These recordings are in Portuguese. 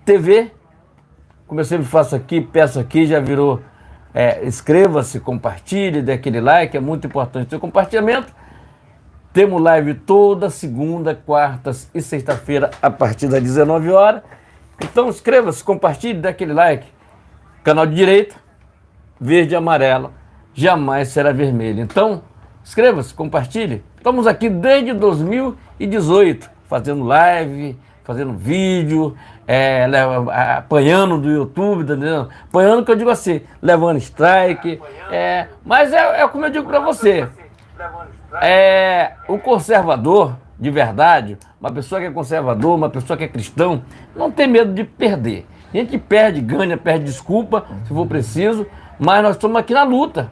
TV, como eu sempre faço aqui, peço aqui, já virou, inscreva-se, compartilhe, dê aquele like, é muito importante o seu compartilhamento. Temos live toda segunda, quartas e sexta-feira, a partir das 19 horas. Então inscreva-se, compartilhe, dê aquele like. Canal de direita, verde e amarelo, jamais será vermelho. Então, inscreva-se, compartilhe. Estamos aqui desde 2018, fazendo live, fazendo vídeo, apanhando do YouTube, entendeu? Apanhando que eu digo assim, levando strike. Mas é como eu digo para você. O conservador, de verdade, uma pessoa que é conservador, uma pessoa que é cristão, não tem medo de perder. A gente perde, ganha, perde desculpa, se for preciso, mas nós estamos aqui na luta.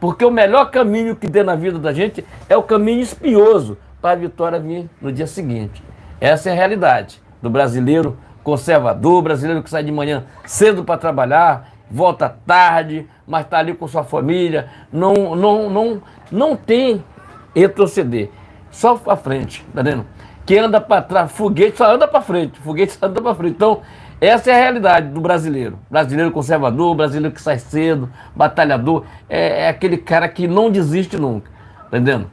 Porque o melhor caminho que tem na vida da gente é o caminho espinhoso para a vitória vir no dia seguinte. Essa é a realidade do brasileiro conservador, brasileiro que sai de manhã cedo para trabalhar, volta tarde, mas está ali com sua família, não tem retroceder, só para frente, tá vendo? Quem anda para trás, foguete só anda para frente, foguete só anda para frente. Então, essa é a realidade do brasileiro. Brasileiro conservador, brasileiro que sai cedo, batalhador, é aquele cara que não desiste nunca, tá entendendo?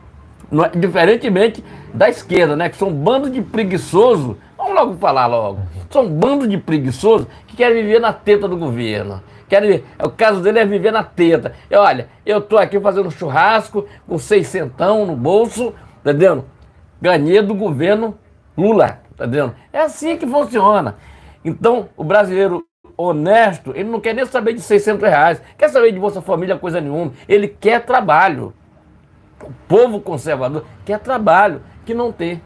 Diferentemente da esquerda, né? Que são um bando de preguiçosos, vamos logo falar logo, são um bando de preguiçosos que querem viver na teta do governo. O caso dele é viver na teta. Olha, eu tô aqui fazendo churrasco com 600 no bolso, tá entendendo? Ganhei do governo Lula, tá entendendo? É assim que funciona. Então, o brasileiro honesto, ele não quer nem saber de 600 reais, quer saber de Bolsa Família, coisa nenhuma. Ele quer trabalho. O povo conservador quer trabalho, que não tem.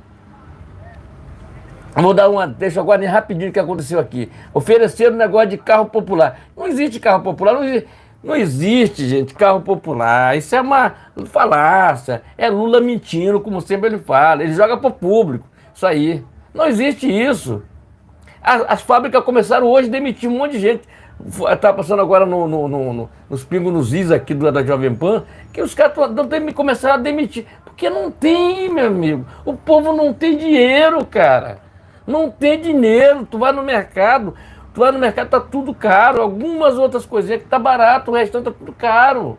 Vou dar deixa agora rapidinho o que aconteceu aqui. Ofereceram um negócio de carro popular. Não existe carro popular, não existe, gente, carro popular. Isso é uma falácia. É Lula mentindo, como sempre ele fala. Ele joga para o público. Isso aí. Não existe isso. As fábricas começaram hoje a demitir um monte de gente. Está passando agora nos pingos nos is aqui da Jovem Pan, que os caras começaram a demitir. Porque não tem, meu amigo. O povo não tem dinheiro, cara. Não tem dinheiro. Tu vai no mercado, tá tudo caro. Algumas outras coisinhas que tá barato, o restante tá tudo caro.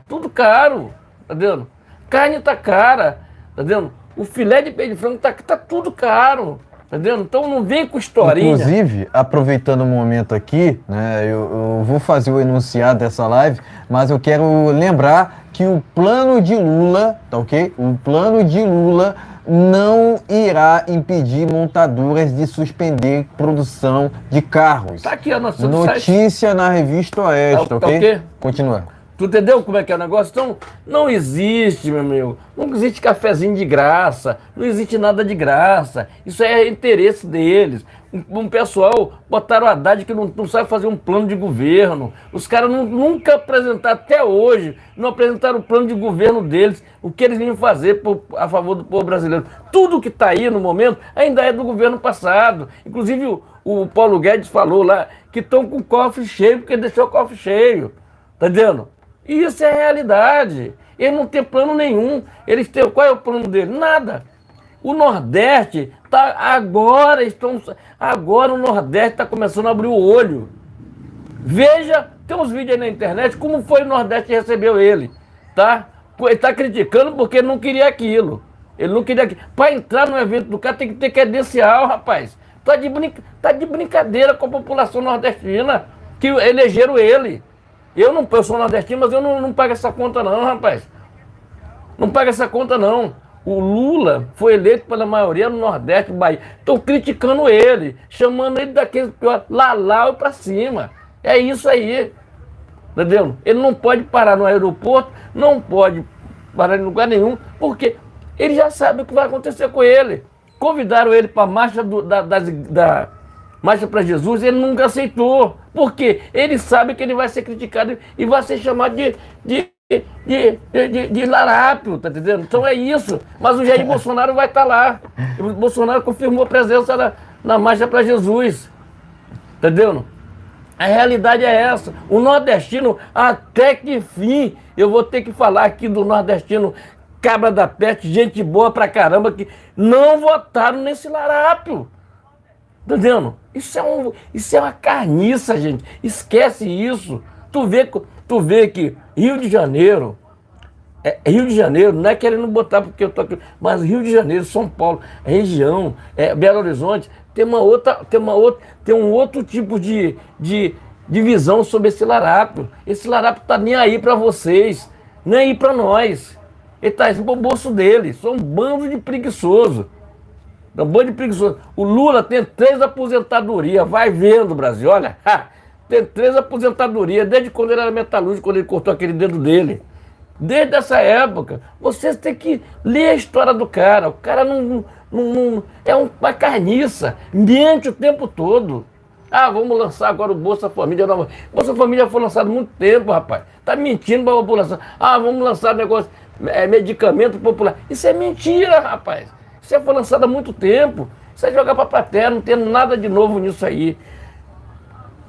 Tudo caro, tá vendo? Carne tá cara, tá vendo? O filé de peito de frango tá tudo caro. Entendeu? Então não vem com historinha. Inclusive, aproveitando o momento aqui, né, eu vou fazer o enunciado dessa live, mas eu quero lembrar que o plano de Lula, tá ok? O plano de Lula não irá impedir montadoras de suspender produção de carros. Tá aqui a nossa notícia na Revista Oeste, tá ok? Okay? Continua. Tu entendeu como é que é o negócio? Então, não existe, meu amigo. Não existe cafezinho de graça. Não existe nada de graça. Isso é interesse deles. Um pessoal botaram o Haddad que não sabe fazer um plano de governo. Os caras nunca apresentaram, até hoje, não apresentaram o plano de governo deles. O que eles vinham fazer a favor do povo brasileiro. Tudo que está aí no momento ainda é do governo passado. Inclusive, o Paulo Guedes falou lá que estão com o cofre cheio porque deixou o cofre cheio. Tá entendendo? Isso é a realidade. Ele não tem plano nenhum. Eles têm, qual é o plano dele? Nada. O Nordeste está agora o Nordeste está começando a abrir o olho. Veja, tem uns vídeos aí na internet como foi o Nordeste que recebeu ele, tá? Ele está criticando porque ele não queria aquilo. Ele não queria aquilo. Para entrar no evento do cara tem que ter credencial, rapaz. Tá de brincadeira com a população nordestina que elegeram ele. Eu sou nordestino, mas eu não pago essa conta não, rapaz. Não pago essa conta não. O Lula foi eleito pela maioria no Nordeste, Bahia. Estão criticando ele, chamando ele daquele pior, lá e pra cima. É isso aí. Entendeu? Ele não pode parar no aeroporto, não pode parar em lugar nenhum, porque ele já sabe o que vai acontecer com ele. Convidaram ele para a marcha da Marcha para Jesus, ele nunca aceitou. Por quê? Ele sabe que ele vai ser criticado e vai ser chamado de larápio, tá entendendo? Então é isso. Mas o Jair Bolsonaro vai estar lá. O Bolsonaro confirmou a presença na Marcha para Jesus. Tá entendendo? A realidade é essa. O nordestino, até que fim, eu vou ter que falar aqui do nordestino cabra da peste, gente boa pra caramba, que não votaram nesse larápio. Entendendo? Isso é uma carniça, gente. Esquece isso. Tu vê que Rio de Janeiro, Rio de Janeiro, não é querendo botar porque eu tô aqui, mas Rio de Janeiro, São Paulo, região, Belo Horizonte, tem um outro tipo de visão sobre esse larápio. Esse larápio tá nem aí para vocês, nem aí para nós. Ele tá no bolso dele. São um bando de preguiçoso. Um bando de preguiçoso. O Lula tem 3 aposentadorias. Vai vendo, Brasil. Olha, tem 3 aposentadorias desde quando ele era metalúrgico, quando ele cortou aquele dedo dele. Desde essa época, vocês têm que ler a história do cara. O cara não é uma carniça, mente o tempo todo. Ah, vamos lançar agora o Bolsa Família. Não, Bolsa Família foi lançado há muito tempo, rapaz. Tá mentindo para a população. Ah, vamos lançar negócio, medicamento popular. Isso é mentira, rapaz. Isso foi lançado há muito tempo. Isso é jogar para a plateia, não tem nada de novo nisso aí.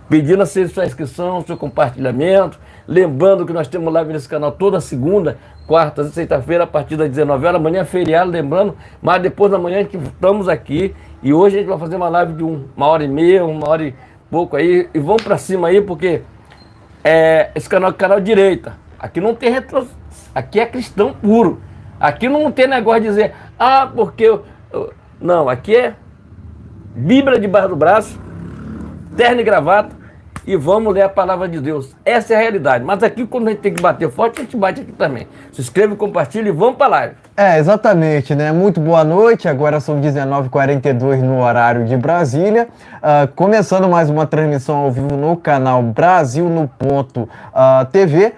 Pedindo a sua inscrição, seu compartilhamento. Lembrando que nós temos live nesse canal toda segunda, quarta e sexta-feira, a partir das 19 horas. Amanhã é feriado, lembrando, mas depois da manhã a gente estamos aqui. E hoje a gente vai fazer uma live de 1h30, 1h e pouco aí. E vamos pra cima aí, porque esse canal é canal direita. Aqui não tem aqui é cristão puro. Aqui não tem negócio de dizer, porque não, aqui é Bíblia debaixo do braço, terno e gravata, e vamos ler a palavra de Deus. Essa é a realidade. Mas aqui, quando a gente tem que bater forte, a gente bate aqui também. Se inscreve, compartilha e vamos para a live. Exatamente, né? Muito boa noite. Agora são 19h42 no horário de Brasília. Começando mais uma transmissão ao vivo no canal Brasil no Ponto TV.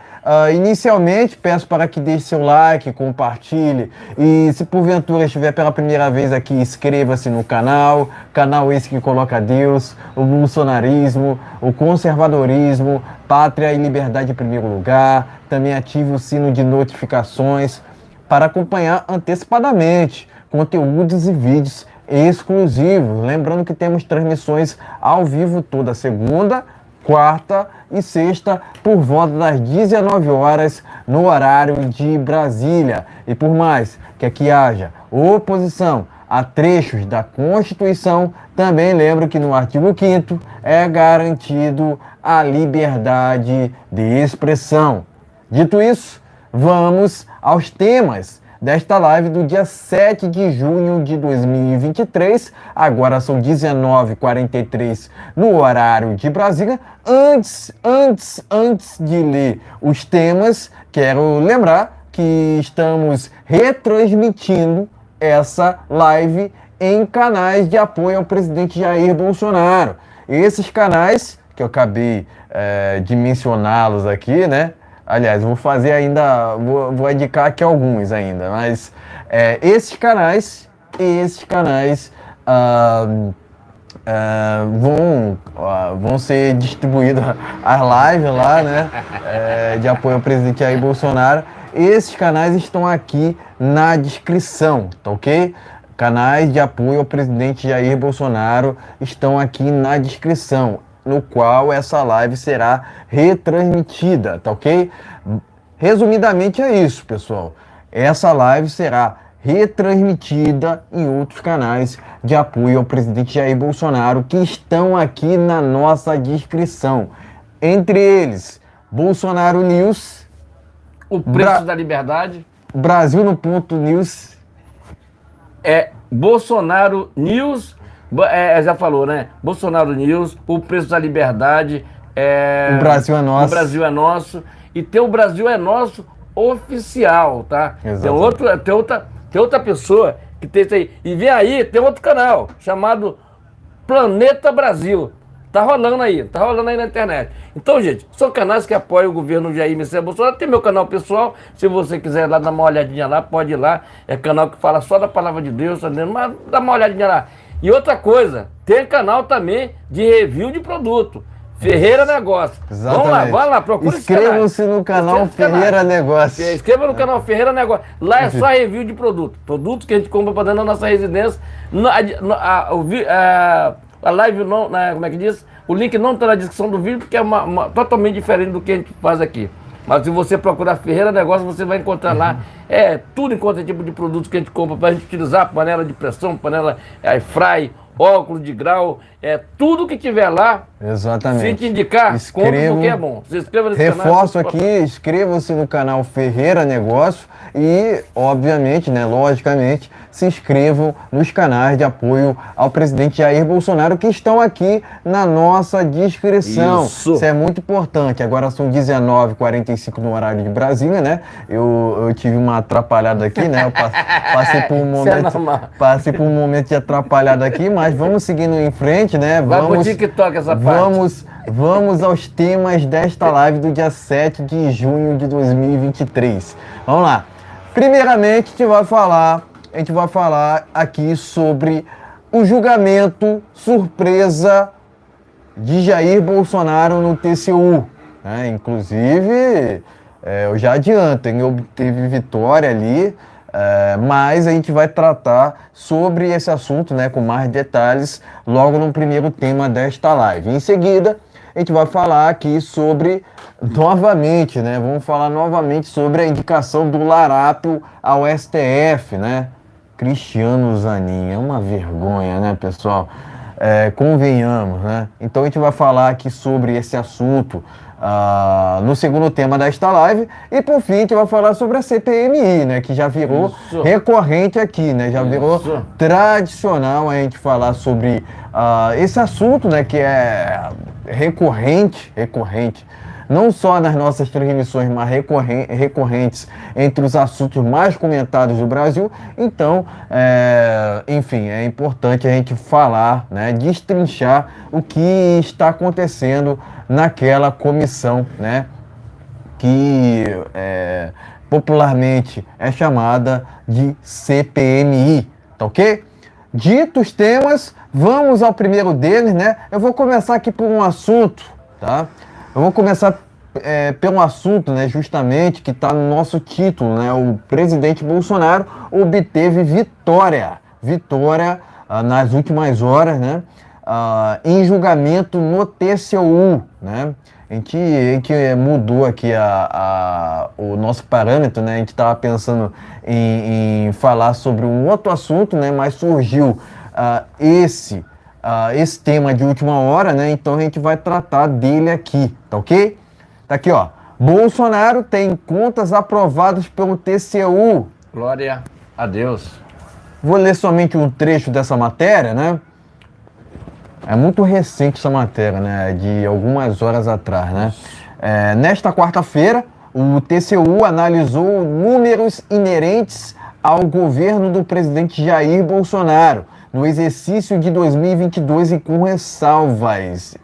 Inicialmente, peço para que deixe seu like, compartilhe e, se porventura estiver pela primeira vez aqui, inscreva-se no canal. Canal esse que coloca Deus, o bolsonarismo, o conservadorismo, pátria e liberdade em primeiro lugar. Também ative o sino de notificações para acompanhar antecipadamente conteúdos e vídeos exclusivos. Lembrando que temos transmissões ao vivo toda segunda, quarta e sexta, por volta das 19 horas, no horário de Brasília. E por mais que aqui haja oposição a trechos da Constituição, também lembro que no artigo 5º é garantido a liberdade de expressão. Dito isso, vamos aos temas desta live do dia 7 de junho de 2023. Agora são 19h43 no horário de Brasília. Antes de ler os temas, quero lembrar que estamos retransmitindo essa live em canais de apoio ao presidente Jair Bolsonaro. Esses canais, que eu acabei de mencioná-los aqui, né? Aliás, vou fazer ainda, vou indicar aqui alguns ainda, mas esses canais vão ser distribuídas as lives lá, né, de apoio ao presidente Jair Bolsonaro. Esses canais estão aqui na descrição, tá ok? Canais de apoio ao presidente Jair Bolsonaro estão aqui na descrição, no qual essa live será retransmitida, tá ok? Resumidamente é isso, pessoal. Essa live será retransmitida em outros canais de apoio ao presidente Jair Bolsonaro que estão aqui na nossa descrição. Entre eles, Bolsonaro News, o Preço da Liberdade, Brasil no Ponto News, Bolsonaro News, já falou, né? Bolsonaro News, o Preço da Liberdade, o Brasil é Nosso. O Brasil é Nosso. E tem o Brasil é Nosso oficial, tá? Tem outra pessoa que tem isso aí. E vem aí, tem outro canal chamado Planeta Brasil. Tá rolando aí na internet. Então, gente, são canais que apoiam o governo Jair Messias Bolsonaro. Tem meu canal pessoal, se você quiser ir lá dar uma olhadinha lá, pode ir lá. É canal que fala só da palavra de Deus, tá entendendo? Mas dá uma olhadinha lá. E outra coisa, tem canal também de review de produto. Ferreira Negócio. Exatamente. Vamos lá, vai lá, procura esse canal. Inscrevam-se no canal Ferreira Negócio. Inscreva no canal Ferreira Negócio. Lá é só review de produto. Produtos que a gente compra para dentro da nossa residência. A live não, como é que diz? O link não está na descrição do vídeo, porque é totalmente diferente do que a gente faz aqui. Mas se você procurar Ferreira Negócio, você vai encontrar lá tudo enquanto é tipo de produtos que a gente compra para a gente utilizar, panela de pressão, panela air fry, óculos de grau, tudo que tiver lá, Exatamente. se te indicar, compre porque é bom. Se inscreva nesse Reforço aqui, inscreva-se no canal Ferreira Negócio e, obviamente, né, logicamente, se inscrevam nos canais de apoio ao presidente Jair Bolsonaro que estão aqui na nossa descrição. Isso é muito importante. Agora são 19h45 no horário de Brasília, né? Eu tive uma atrapalhada aqui, né? Eu passei por um momento de atrapalhada aqui, mas vamos seguindo em frente, né? Vai pro TikTok essa parte. Vamos aos temas desta live do dia 7 de junho de 2023. Vamos lá. Primeiramente, a gente vai falar aqui sobre o julgamento surpresa de Jair Bolsonaro no TCU. Né? Inclusive, eu já adianto, ele obteve vitória ali, mas a gente vai tratar sobre esse assunto, né, com mais detalhes logo no primeiro tema desta live. Em seguida, a gente vai falar aqui sobre, novamente, né, vamos falar novamente sobre a indicação do Larápio ao STF, né? Cristiano Zanin, é uma vergonha, né, pessoal? Convenhamos, né? Então a gente vai falar aqui sobre esse assunto no segundo tema desta live e por fim a gente vai falar sobre a CPMI, né, que já virou recorrente aqui, né, já virou tradicional a gente falar sobre esse assunto, né, que é recorrente, não só nas nossas transmissões, mas recorrentes entre os assuntos mais comentados do Brasil. Então, enfim, é importante a gente falar, né, destrinchar o que está acontecendo naquela comissão, né, que popularmente é chamada de CPMI, tá ok? Ditos temas, vamos ao primeiro deles, né? Eu vou começar aqui por um assunto, tá? Eu vou começar pelo assunto, né, justamente, que está no nosso título, né? O presidente Bolsonaro obteve vitória nas últimas horas, né? Em julgamento no TCU, né? A gente mudou aqui o nosso parâmetro, né? A gente estava pensando em falar sobre um outro assunto, né? Mas surgiu esse tema de última hora, né? Então a gente vai tratar dele aqui, tá ok? Tá aqui, ó. Bolsonaro tem contas aprovadas pelo TCU. Glória a Deus. Vou ler somente um trecho dessa matéria, né? É muito recente essa matéria, né? De algumas horas atrás, né? Nesta quarta-feira, o TCU analisou números inerentes ao governo do presidente Jair Bolsonaro no exercício de 2022 e com ressalvas.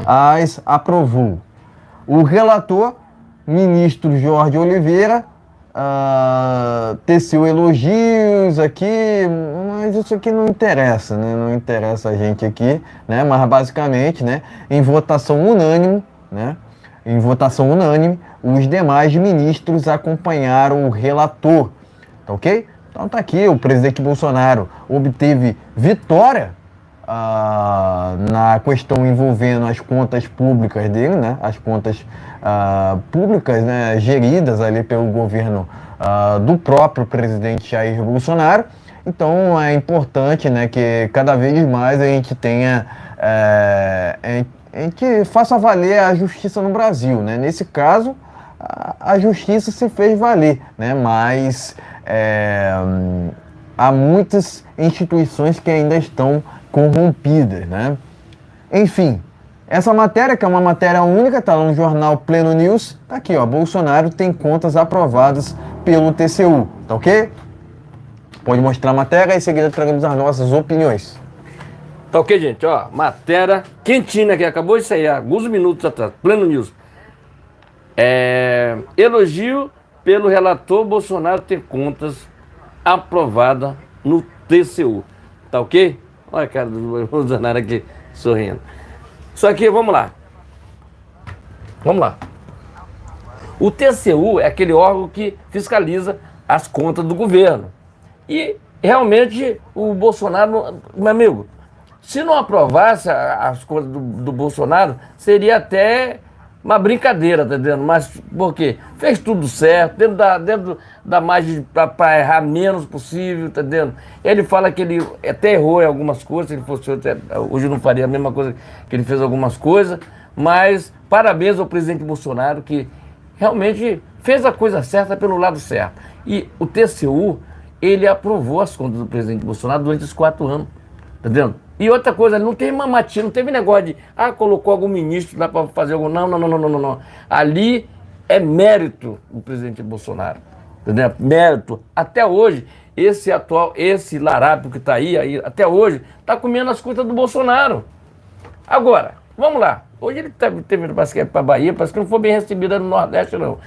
As aprovou. O relator, ministro Jorge Oliveira, teceu elogios aqui, mas isso aqui não interessa, né? Não interessa a gente aqui, né? Mas basicamente, né, em votação unânime, os demais ministros acompanharam o relator, tá ok? Então tá aqui, o presidente Bolsonaro obteve vitória na questão envolvendo as contas públicas dele, né? As contas públicas, né, geridas ali pelo governo do próprio presidente Jair Bolsonaro. Então é importante, né, que cada vez mais a gente tenha, a gente faça valer a justiça no Brasil, né? Nesse caso, a justiça se fez valer, né? Mas há muitas instituições que ainda estão corrompidas, né? Enfim, essa matéria, que é uma matéria única, tá lá no jornal Pleno News, tá aqui, ó, Bolsonaro tem contas aprovadas pelo TCU, tá ok? Pode mostrar a matéria e em seguida traremos as nossas opiniões. Tá ok, gente, ó, matéria quentinha que acabou de sair há alguns minutos atrás, Pleno News. Elogio pelo relator Bolsonaro ter contas aprovadas no TCU, tá ok? Olha a cara do Bolsonaro aqui sorrindo. Só que, vamos lá. O TCU é aquele órgão que fiscaliza as contas do governo. E, realmente, o Bolsonaro, meu amigo, se não aprovasse as contas do Bolsonaro, seria até uma brincadeira, tá entendendo? Mas por quê? Fez tudo certo, dentro da margem para errar menos possível, tá entendendo? Ele fala que ele até errou em algumas coisas, se ele fosse hoje não faria a mesma coisa que ele fez algumas coisas, mas parabéns ao presidente Bolsonaro que realmente fez a coisa certa pelo lado certo. E o TCU, ele aprovou as contas do presidente Bolsonaro durante os 4 anos, tá entendendo? E outra coisa, não teve mamatinha, não teve negócio de, colocou algum ministro lá para fazer algum... Não. Ali é mérito do presidente Bolsonaro, entendeu? Mérito. Até hoje, esse larápio que está aí, até hoje, está comendo as coisas do Bolsonaro. Agora, vamos lá. Hoje ele teve basquete para a Bahia, parece que não foi bem recebido no Nordeste, não.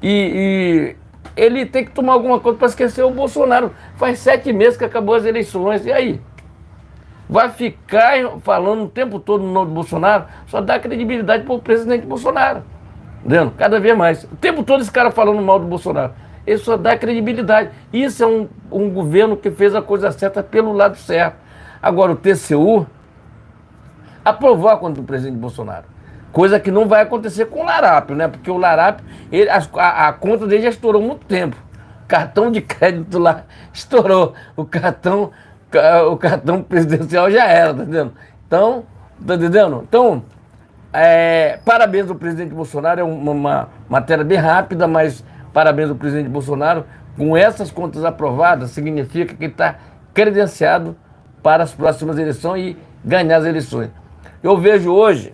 E ele tem que tomar alguma coisa para esquecer o Bolsonaro. Faz 7 meses que acabou as eleições, e aí? Vai ficar falando o tempo todo no nome do Bolsonaro, só dá credibilidade para o presidente Bolsonaro. Entendeu? Cada vez mais. O tempo todo esse cara falando mal do Bolsonaro. Ele só dá credibilidade. Isso é um governo que fez a coisa certa pelo lado certo. Agora, o TCU aprovou a conta do presidente Bolsonaro. Coisa que não vai acontecer com o larápio, né? Porque o larápio, a conta dele já estourou há muito tempo. O cartão de crédito lá estourou. O cartão presidencial já era, tá entendendo? Então, tá entendendo? Então, parabéns ao presidente Bolsonaro, é uma matéria bem rápida, mas parabéns ao presidente Bolsonaro. Com essas contas aprovadas, significa que ele está credenciado para as próximas eleições e ganhar as eleições. Eu vejo hoje,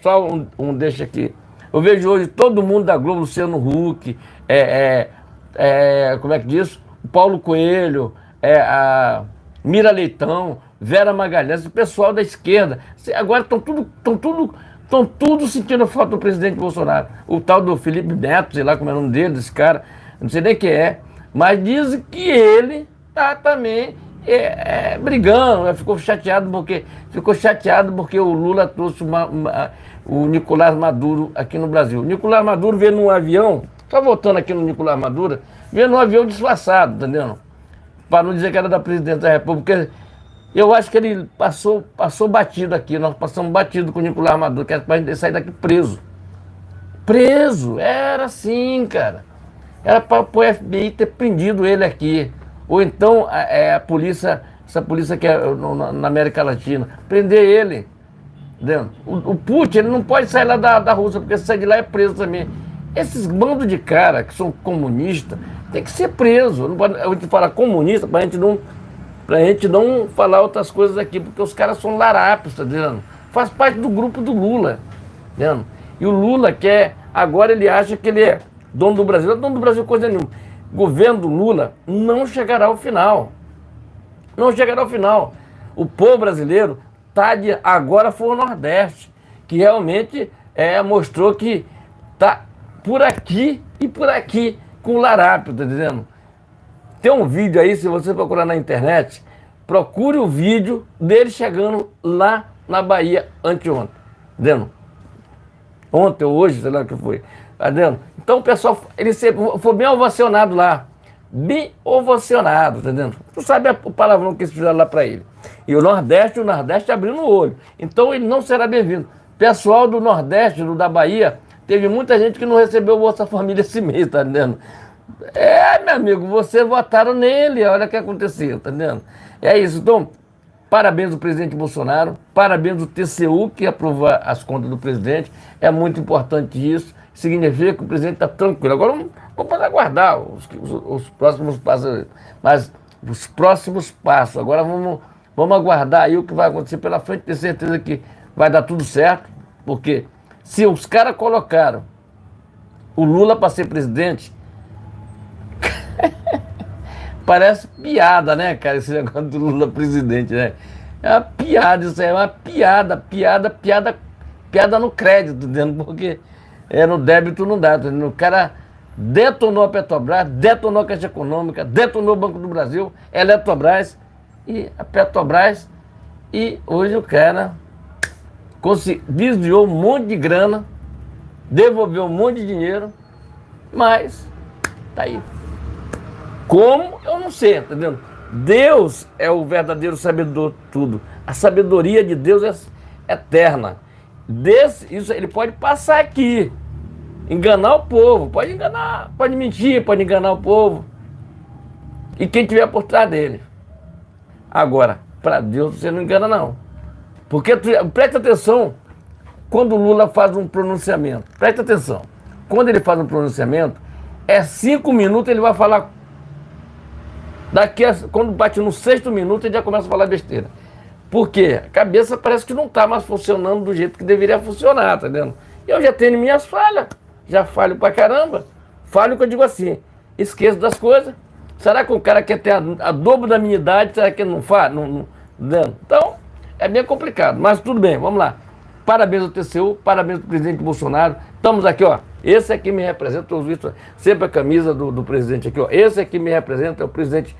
só deixa aqui, eu vejo hoje todo mundo da Globo, Luciano Huck, como é que diz? O Paulo Coelho, a Mira Leitão, Vera Magalhães, o pessoal da esquerda, agora estão tudo sentindo falta do presidente Bolsonaro. O tal do Felipe Neto, sei lá como é o nome dele, desse cara, não sei nem quem é, mas dizem que ele está também brigando, ficou chateado porque o Lula trouxe o Nicolás Maduro aqui no Brasil. O Nicolás Maduro veio num avião, só voltando aqui no Nicolás Maduro, veio num avião disfarçado, entendeu? Para não dizer que era da presidente da República, eu acho que ele passou batido aqui, nós passamos batido com o Nicolás Maduro, que era para a gente sair daqui preso. Preso, era assim, cara. Era para o FBI ter prendido ele aqui. Ou então a polícia, essa polícia que é na América Latina, prender ele. Entendeu? O Putin, ele não pode sair lá da Rússia, porque se sair de lá é preso também. Esses bandos de cara que são comunistas, tem que ser preso. Não pode, a gente fala comunista pra gente não falar outras coisas aqui, porque os caras são larápios, tá entendendo? Faz parte do grupo do Lula, entendeu? E o Lula agora ele acha que ele é dono do Brasil. Não é dono do Brasil coisa nenhuma. O governo do Lula não chegará ao final. Não chegará ao final. O povo brasileiro agora foi o Nordeste, que realmente mostrou que tá por aqui e por aqui com o larápio, tá entendendo? Tem um vídeo aí, se você procurar na internet, procure o vídeo dele chegando lá na Bahia anteontem, entendeu? Ontem ou hoje, sei lá o que foi, tá entendendo? Então o pessoal, ele foi bem ovacionado lá, bem ovacionado, tá entendendo? Tu sabe o palavrão que eles fizeram lá pra ele. E o Nordeste abrindo o olho, então ele não será bem-vindo. Pessoal do Nordeste, da Bahia, teve muita gente que não recebeu o Bolsa Família esse mês, tá entendendo? Meu amigo, vocês votaram nele, olha o que aconteceu, tá entendendo? É isso, então, parabéns ao presidente Bolsonaro, parabéns ao TCU que aprovou as contas do presidente, é muito importante isso, significa que o presidente está tranquilo. Agora vamos aguardar os próximos passos, mas os próximos passos, agora vamos aguardar aí o que vai acontecer pela frente, ter certeza que vai dar tudo certo, porque se os caras colocaram o Lula para ser presidente, parece piada, né, cara, esse negócio do Lula presidente, né? É uma piada, isso aí é uma piada no crédito, entendeu? Porque no débito não dá, entendeu? O cara detonou a Petrobras, detonou a Caixa Econômica, detonou o Banco do Brasil, Eletrobras e a Petrobras, e hoje o cara desviou um monte de grana, devolveu um monte de dinheiro, mas tá aí. Como? Eu não sei, tá entendendo? Deus é o verdadeiro sabedor de tudo. A sabedoria de Deus é eterna. isso ele pode passar aqui, enganar o povo, pode enganar, pode mentir, pode enganar o povo. E quem tiver por trás dele. Agora, para Deus você não engana não. Porque, presta atenção, quando o Lula faz um pronunciamento, presta atenção, quando ele faz um pronunciamento, 5 minutos ele vai falar, quando bate no 6º minuto ele já começa a falar besteira. Por quê? A cabeça parece que não está mais funcionando do jeito que deveria funcionar, tá vendo? Eu já tenho minhas falhas, já falho pra caramba, falho que eu digo assim, esqueço das coisas. Será que o cara quer ter a dobro da minha idade, será que ele não faz? Não. Então, é bem complicado, mas tudo bem, vamos lá. Parabéns ao TCU, parabéns ao presidente Bolsonaro. Estamos aqui, ó. Esse aqui me representa, eu visto sempre a camisa do presidente aqui, ó. Esse aqui me representa, é o presidente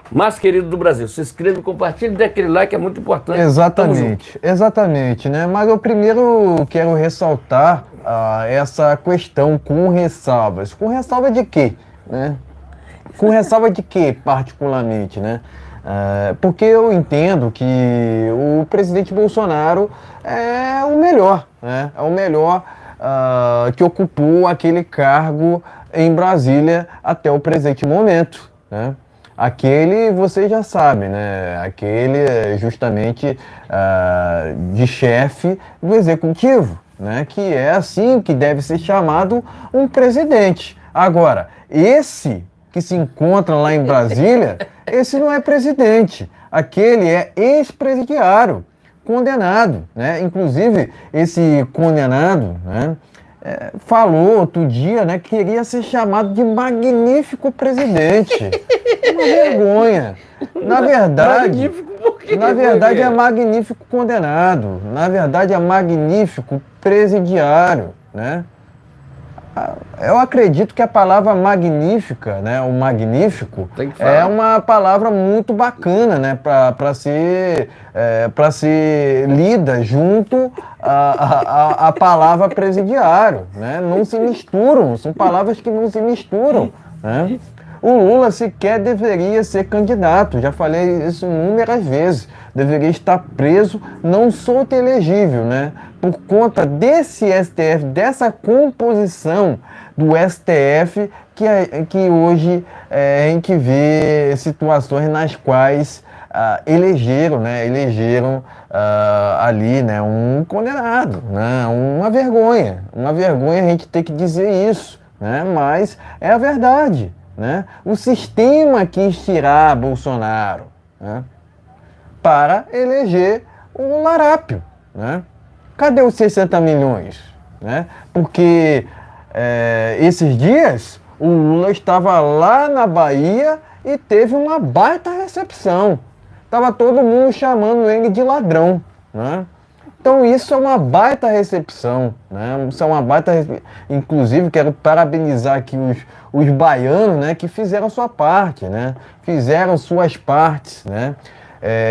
mais querido do Brasil. Se inscreva, compartilhe, dê aquele like, é muito importante. Exatamente, né? Mas eu primeiro quero ressaltar essa questão com ressalvas. Com ressalva de quê, né? Com ressalva de quê, particularmente, né? Porque eu entendo que o presidente Bolsonaro é o melhor, né? É o melhor que ocupou aquele cargo em Brasília até o presente momento, né? Aquele, você já sabe, né? Aquele é justamente de chefe do executivo, né? Que é assim que deve ser chamado um presidente. Agora, esse que se encontra lá em Brasília, esse não é presidente. Aquele é ex-presidiário, condenado, né? Inclusive, esse condenado, né? Falou outro dia, né, que queria ser chamado de magnífico presidente. Uma vergonha. Na verdade, é magnífico condenado. Na verdade, é magnífico presidiário, né? Eu acredito que a palavra magnífica, né, o magnífico, é uma palavra muito bacana, né, para ser lida junto à palavra presidiário, né? Não se misturam, são palavras que não se misturam, né? O Lula sequer deveria ser candidato, já falei isso inúmeras vezes, deveria estar preso, não solto e elegível, né? Por conta desse STF, dessa composição do STF, que hoje a gente vê situações nas quais elegeram ali, né, um condenado, né? Uma vergonha a gente ter que dizer isso, né? Mas é a verdade. Né? O sistema quis tirar Bolsonaro, né, para eleger o Larápio, né? Cadê os 60 milhões? Né? Porque esses dias o Lula estava lá na Bahia e teve uma baita recepção. Estava todo mundo chamando ele de ladrão, né? Então isso é uma baita recepção, né? Isso é uma baita Inclusive, quero parabenizar aqui os baianos, né, que fizeram a sua parte, né? Fizeram suas partes, né?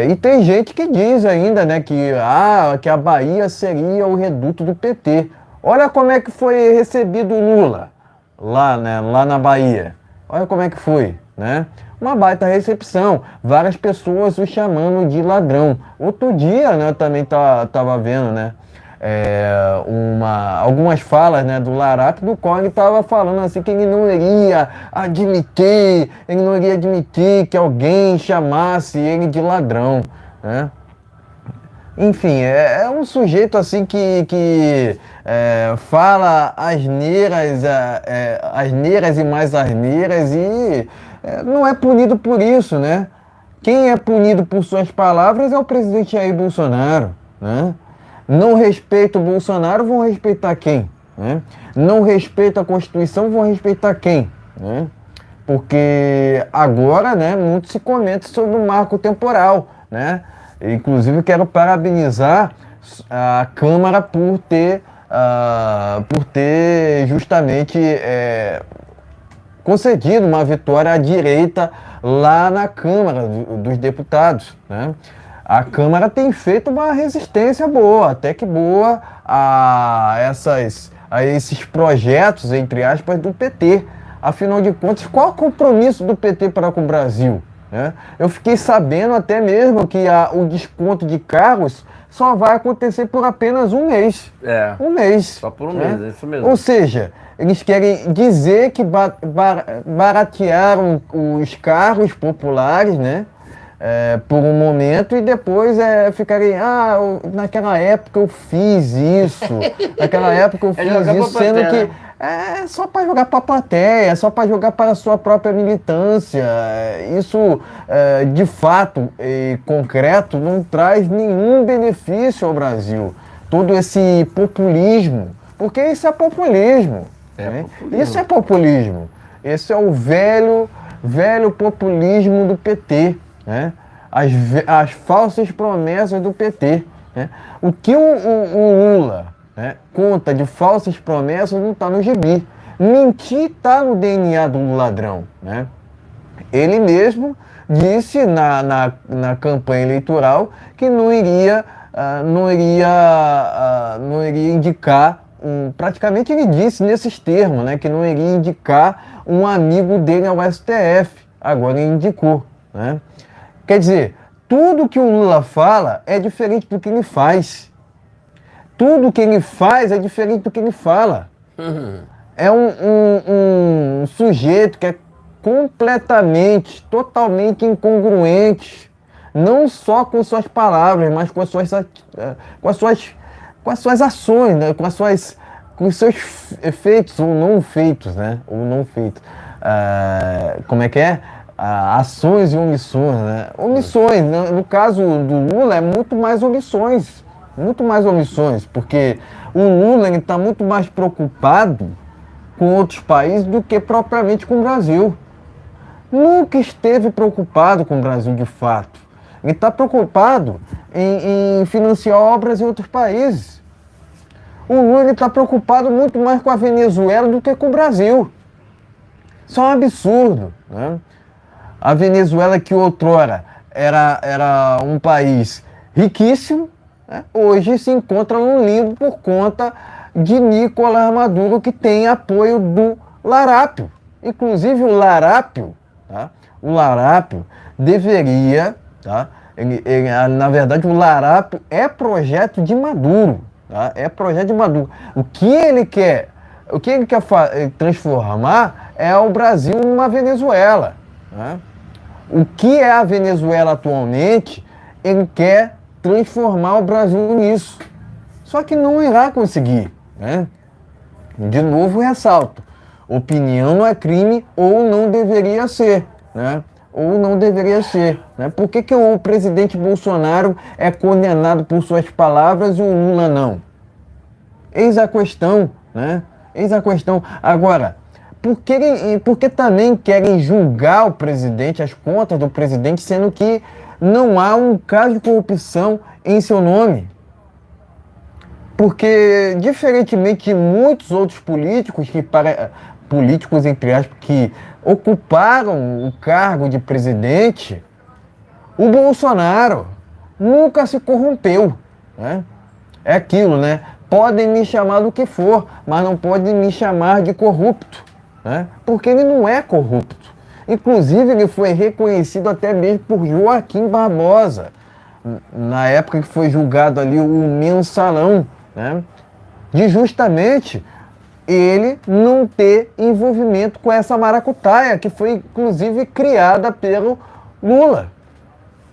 E tem gente que diz ainda, né, que a Bahia seria o reduto do PT. Olha como é que foi recebido o Lula lá, né, lá na Bahia. Olha como é que foi, né? Uma baita recepção, várias pessoas o chamando de ladrão. Outro dia, né, eu também tava vendo, né, algumas falas, né, do Larápio, do qual ele estava falando assim que ele não iria admitir que alguém chamasse ele de ladrão, né? Enfim, é um sujeito assim que fala asneiras e mais asneiras e não é punido por isso, né? Quem é punido por suas palavras é o presidente Jair Bolsonaro, né? Não respeita o Bolsonaro, vão respeitar quem? Né? Não respeita a Constituição, vão respeitar quem? Né? Porque agora, né, muito se comenta sobre o marco temporal, né? Inclusive, quero parabenizar a Câmara por ter justamente concedido uma vitória à direita lá na Câmara dos Deputados, né? A Câmara tem feito uma resistência boa, até que boa, a esses projetos, entre aspas, do PT. Afinal de contas, qual é o compromisso do PT para com o Brasil? né? Eu fiquei sabendo até mesmo que o desconto de carros só vai acontecer por apenas um mês. É. Um mês. Só por um né? mês, é isso mesmo. Ou seja, eles querem dizer que baratearam os carros populares, né? Por um momento e depois ficarem, naquela época eu fiz isso, naquela época eu fiz isso, sendo que é só para jogar para a plateia, é só para jogar para a sua própria militância. Isso, de fato e concreto, não traz nenhum benefício ao Brasil. Todo esse populismo, porque isso é populismo. Né? Populismo. Isso é populismo. Esse é o velho populismo do PT. Né? As falsas promessas do PT. Né? O que o Lula, né, conta de falsas promessas não está no gibi. Mentir está no DNA do ladrão. Né? Ele mesmo disse na campanha eleitoral que não iria indicar, praticamente ele disse nesses termos, né, que não iria indicar um amigo dele ao STF. Agora ele indicou. Né? Quer dizer, tudo que o Lula fala é diferente do que ele faz. Tudo que ele faz é diferente do que ele fala. É um sujeito que é totalmente incongruente, não só com suas palavras, mas com as suas ações, né? com os seus feitos ou não feitos, né? Como é que é? Ações e omissões, né? Omissões, no caso do Lula, é muito mais omissões, porque o Lula está muito mais preocupado com outros países do que propriamente com o Brasil. Nunca esteve preocupado com o Brasil de fato. Ele está preocupado em financiar obras em outros países. O Lula está preocupado muito mais com a Venezuela do que com o Brasil. Isso é um absurdo. Né? A Venezuela, que outrora era um país riquíssimo, né? Hoje se encontra no limbo por conta de Nicolás Maduro, que tem apoio do Larápio. Inclusive o Larápio, tá? O Larápio deveria, tá? Na verdade, o Larápio é projeto de Maduro, tá? É projeto de Maduro. O que ele quer transformar é o Brasil numa Venezuela. Né? O que é a Venezuela atualmente, ele quer transformar o Brasil nisso. Só que não irá conseguir. Né? De novo, ressalto. Opinião não é crime ou não deveria ser. Né? Ou não deveria ser. Né? Por que o presidente Bolsonaro é condenado por suas palavras e o Lula não? Eis a questão. Né? Eis a questão. Agora, por que também querem julgar o presidente, as contas do presidente, sendo que não há um caso de corrupção em seu nome? Porque, diferentemente de muitos outros políticos, políticos, entre aspas, que ocuparam o cargo de presidente, o Bolsonaro nunca se corrompeu. Né? É aquilo, né? Podem me chamar do que for, mas não podem me chamar de corrupto. Né? Porque ele não é corrupto. Inclusive, ele foi reconhecido até mesmo por Joaquim Barbosa, na época que foi julgado ali o mensalão, né? De justamente ele não ter envolvimento com essa maracutaia, que foi inclusive criada pelo Lula.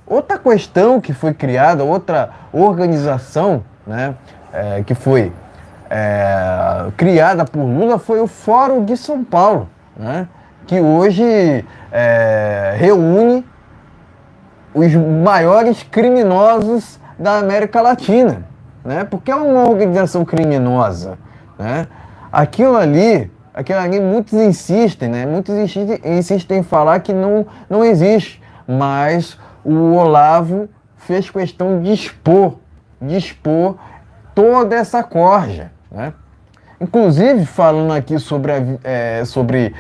Outra questão que foi criada, outra organização, né, que foi criada por Lula foi o Fórum de São Paulo, né, que hoje reúne os maiores criminosos da América Latina, né, porque é uma organização criminosa. Né? Aquilo ali muitos insistem, né, insistem em falar que não existe, mas o Olavo fez questão de expor toda essa corja. Né? Inclusive, falando aqui sobre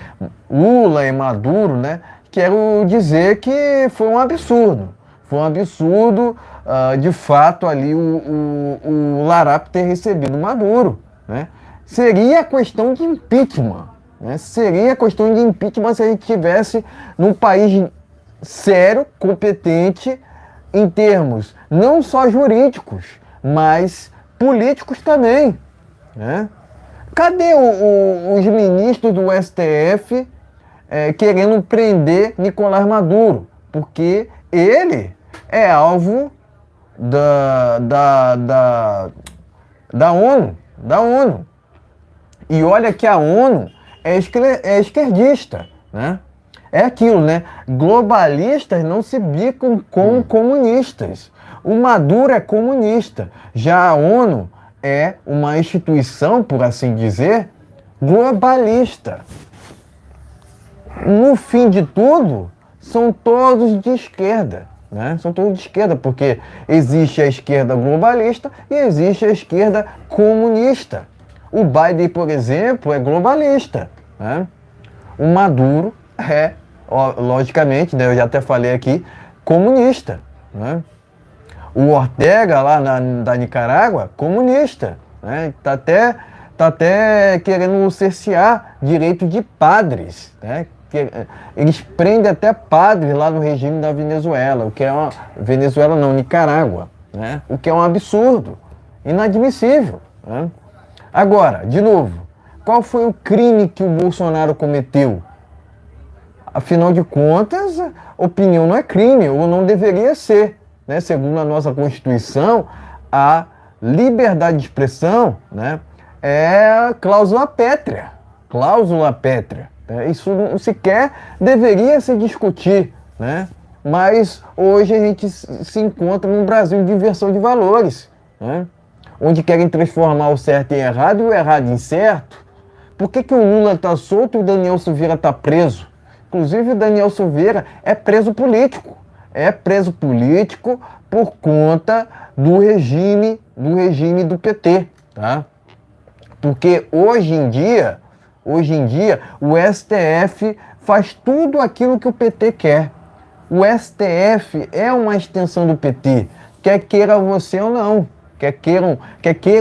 Lula e Maduro, né, quero dizer que foi um absurdo. Foi um absurdo, de fato, ali o Larápio ter recebido Maduro. Né? Seria questão de impeachment. Né? Seria questão de impeachment se a gente estivesse num país sério, competente em termos não só jurídicos, mas políticos também, né? Cadê os ministros do STF querendo prender Nicolás Maduro? Porque ele é alvo da ONU, E olha que a ONU é esquerdista, né? É aquilo, né? Globalistas não se bicam com comunistas. O Maduro é comunista. Já a ONU é uma instituição, por assim dizer, globalista. No fim de tudo, são todos de esquerda, né? São todos de esquerda, porque existe a esquerda globalista e existe a esquerda comunista. O Biden, por exemplo, é globalista, né? O Maduro é, logicamente, né, eu já até falei aqui, comunista, né? O Ortega lá da Nicarágua, comunista, né? Tá até querendo cercear direito de padres, né? Eles prendem até padres lá no regime da Venezuela, o que é Venezuela não, Nicarágua, né? O que é um absurdo, inadmissível, né? Agora, de novo, qual foi o crime que o Bolsonaro cometeu? Afinal de contas, opinião não é crime, ou não deveria ser, né? Segundo a nossa Constituição, a liberdade de expressão, né, é cláusula pétrea. Cláusula pétrea. Isso sequer deveria se discutir, né? Mas hoje a gente se encontra num Brasil de inversão de valores, né? Onde querem transformar o certo em errado e o errado em certo. Por que o Lula está solto e o Daniel Silveira está preso? Inclusive o Daniel Silveira é preso político. É preso político por conta do regime do PT, tá? Porque hoje em dia, o STF faz tudo aquilo que o PT quer. O STF é uma extensão do PT, quer queira você ou não. Quer queira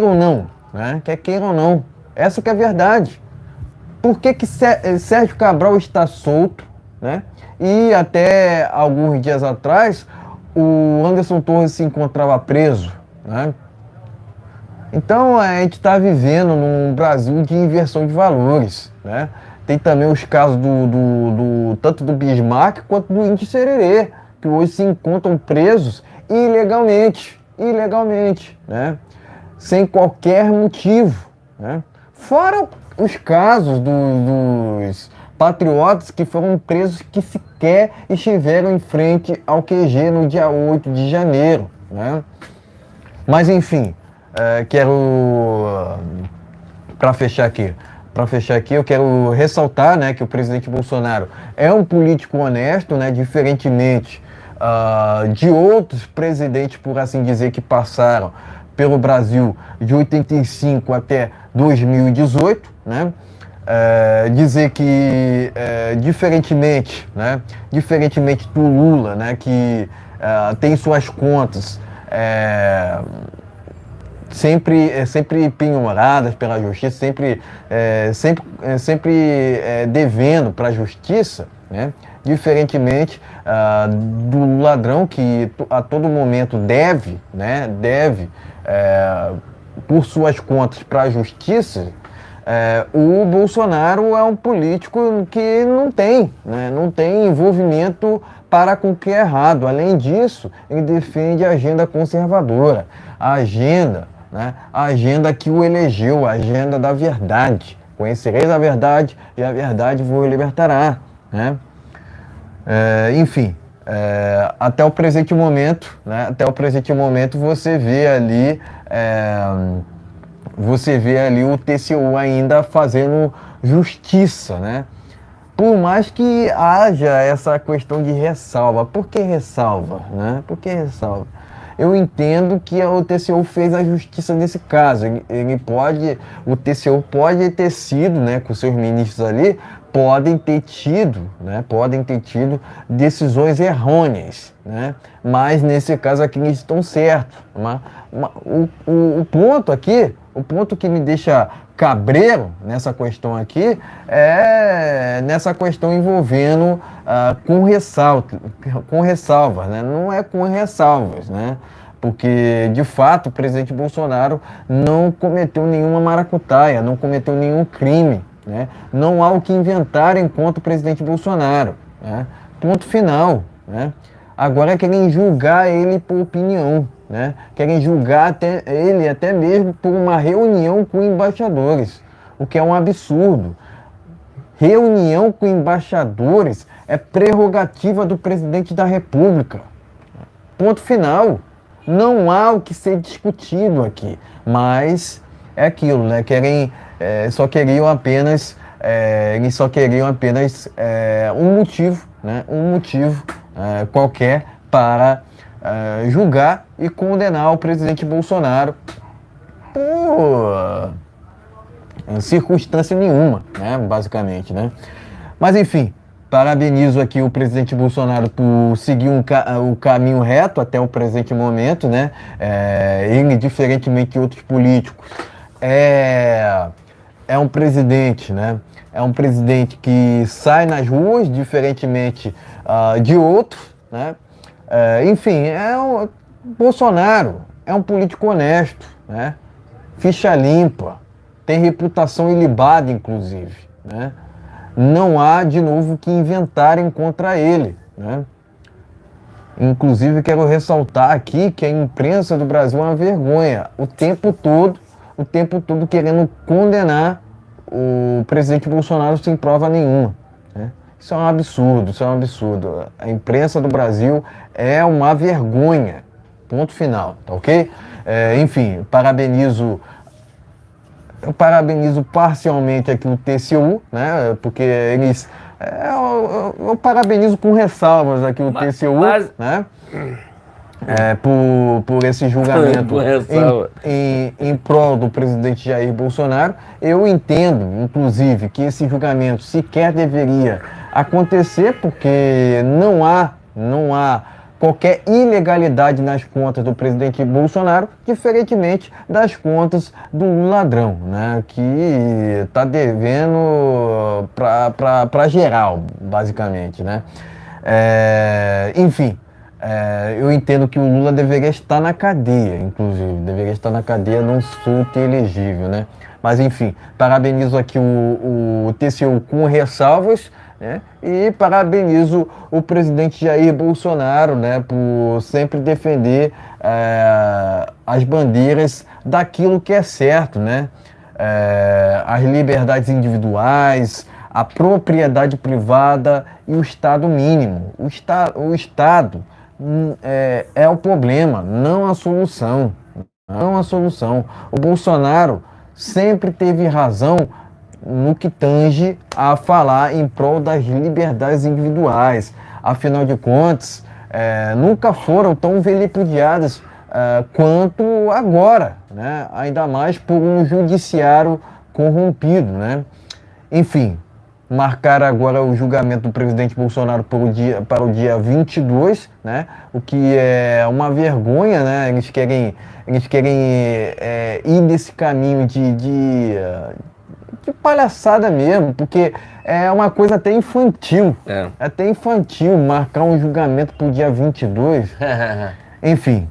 ou não, né? Quer queira ou não. Essa que é a verdade. Por que Sérgio Cabral está solto, né? E até alguns dias atrás, o Anderson Torres se encontrava preso, né? Então a gente está vivendo num Brasil de inversão de valores, né? Tem também os casos tanto do Bismarck quanto do Índio Sererê, que hoje se encontram presos ilegalmente, né? Sem qualquer motivo, né? Fora os casos dos patriotas que foram presos que sequer estiveram em frente ao QG no dia 8 de janeiro, né? Mas enfim, para fechar aqui, eu quero ressaltar, né, que o presidente Bolsonaro é um político honesto, né, diferentemente de outros presidentes, por assim dizer, que passaram pelo Brasil de 85 até 2018, né? Dizer que, diferentemente do Lula, né, que tem suas contas sempre penhoradas pela justiça, sempre devendo para a justiça, né? Diferentemente do ladrão que a todo momento deve por suas contas para a justiça, o Bolsonaro é um político que não tem envolvimento para com o que é errado. Além disso, ele defende a agenda conservadora, a agenda que o elegeu, a agenda da verdade. Conhecereis a verdade e a verdade vos libertará, né? Enfim, até o presente momento, né? Você vê ali o TCU ainda fazendo justiça, né? Por mais que haja essa questão de ressalva. Por que ressalva, né? Eu entendo que o TCU fez a justiça nesse caso. O TCU pode ter sido, né, com seus ministros ali, podem ter tido decisões errôneas, né? Mas nesse caso aqui eles estão certos. O ponto aqui O ponto que me deixa cabreiro nessa questão aqui é nessa questão envolvendo com ressalvas, né? Não é com ressalvas, né? Porque, de fato, o presidente Bolsonaro não cometeu nenhuma maracutaia, não cometeu nenhum crime, né? Não há o que inventarem contra o presidente Bolsonaro, né? Ponto final, né? Agora querem julgar ele por opinião, né? Querem julgar ele até mesmo por uma reunião com embaixadores, o que é um absurdo. Reunião com embaixadores é prerrogativa do presidente da República. Ponto final. Não há o que ser discutido aqui, mas é aquilo, né? Eles só queriam apenas um motivo, né? Um motivo qualquer para julgar e condenar o presidente Bolsonaro por circunstância nenhuma, né? Basicamente, né? Mas enfim, parabenizo aqui o presidente Bolsonaro por seguir o caminho reto até o presente momento, né? Ele, diferentemente de outros políticos, é um presidente, né? É um presidente que sai nas ruas, diferentemente de outros, né? Enfim, Bolsonaro é um político honesto, né? Ficha limpa, tem reputação ilibada, inclusive, né? Não há, de novo, que inventarem contra ele, né? Inclusive, quero ressaltar aqui que a imprensa do Brasil é uma vergonha. O tempo todo querendo condenar o presidente Bolsonaro sem prova nenhuma, né? Isso é um absurdo, isso é um absurdo. A imprensa do Brasil é uma vergonha. Ponto final, tá ok? Enfim, eu parabenizo parcialmente aqui o TCU, né? Porque eles... eu parabenizo com ressalvas aqui o TCU, né? Por esse julgamento em prol do presidente Jair Bolsonaro. Eu entendo, inclusive, que esse julgamento sequer deveria acontecer, porque não há qualquer ilegalidade nas contas do presidente Bolsonaro, diferentemente das contas do ladrão, né, que está devendo para geral, basicamente, né. Enfim, eu entendo que o Lula deveria estar na cadeia, inclusive, deveria estar na cadeia, não solto e elegível, né. Mas, enfim, parabenizo aqui o TCU com ressalvas, né? E parabenizo o presidente Jair Bolsonaro, né, por sempre defender as bandeiras daquilo que é certo, né? As liberdades individuais, a propriedade privada e o Estado mínimo. O Estado é o problema, não a solução. Não a solução. O Bolsonaro sempre teve razão no que tange a falar em prol das liberdades individuais. Afinal de contas, nunca foram tão vilipendiadas quanto agora, né? Ainda mais por um judiciário corrompido, né? Enfim, marcar agora o julgamento do presidente Bolsonaro para o dia 22, né? O que é uma vergonha, né? Eles querem ir nesse caminho de palhaçada mesmo, porque é uma coisa até infantil. Até infantil marcar um julgamento para o dia 22. Enfim,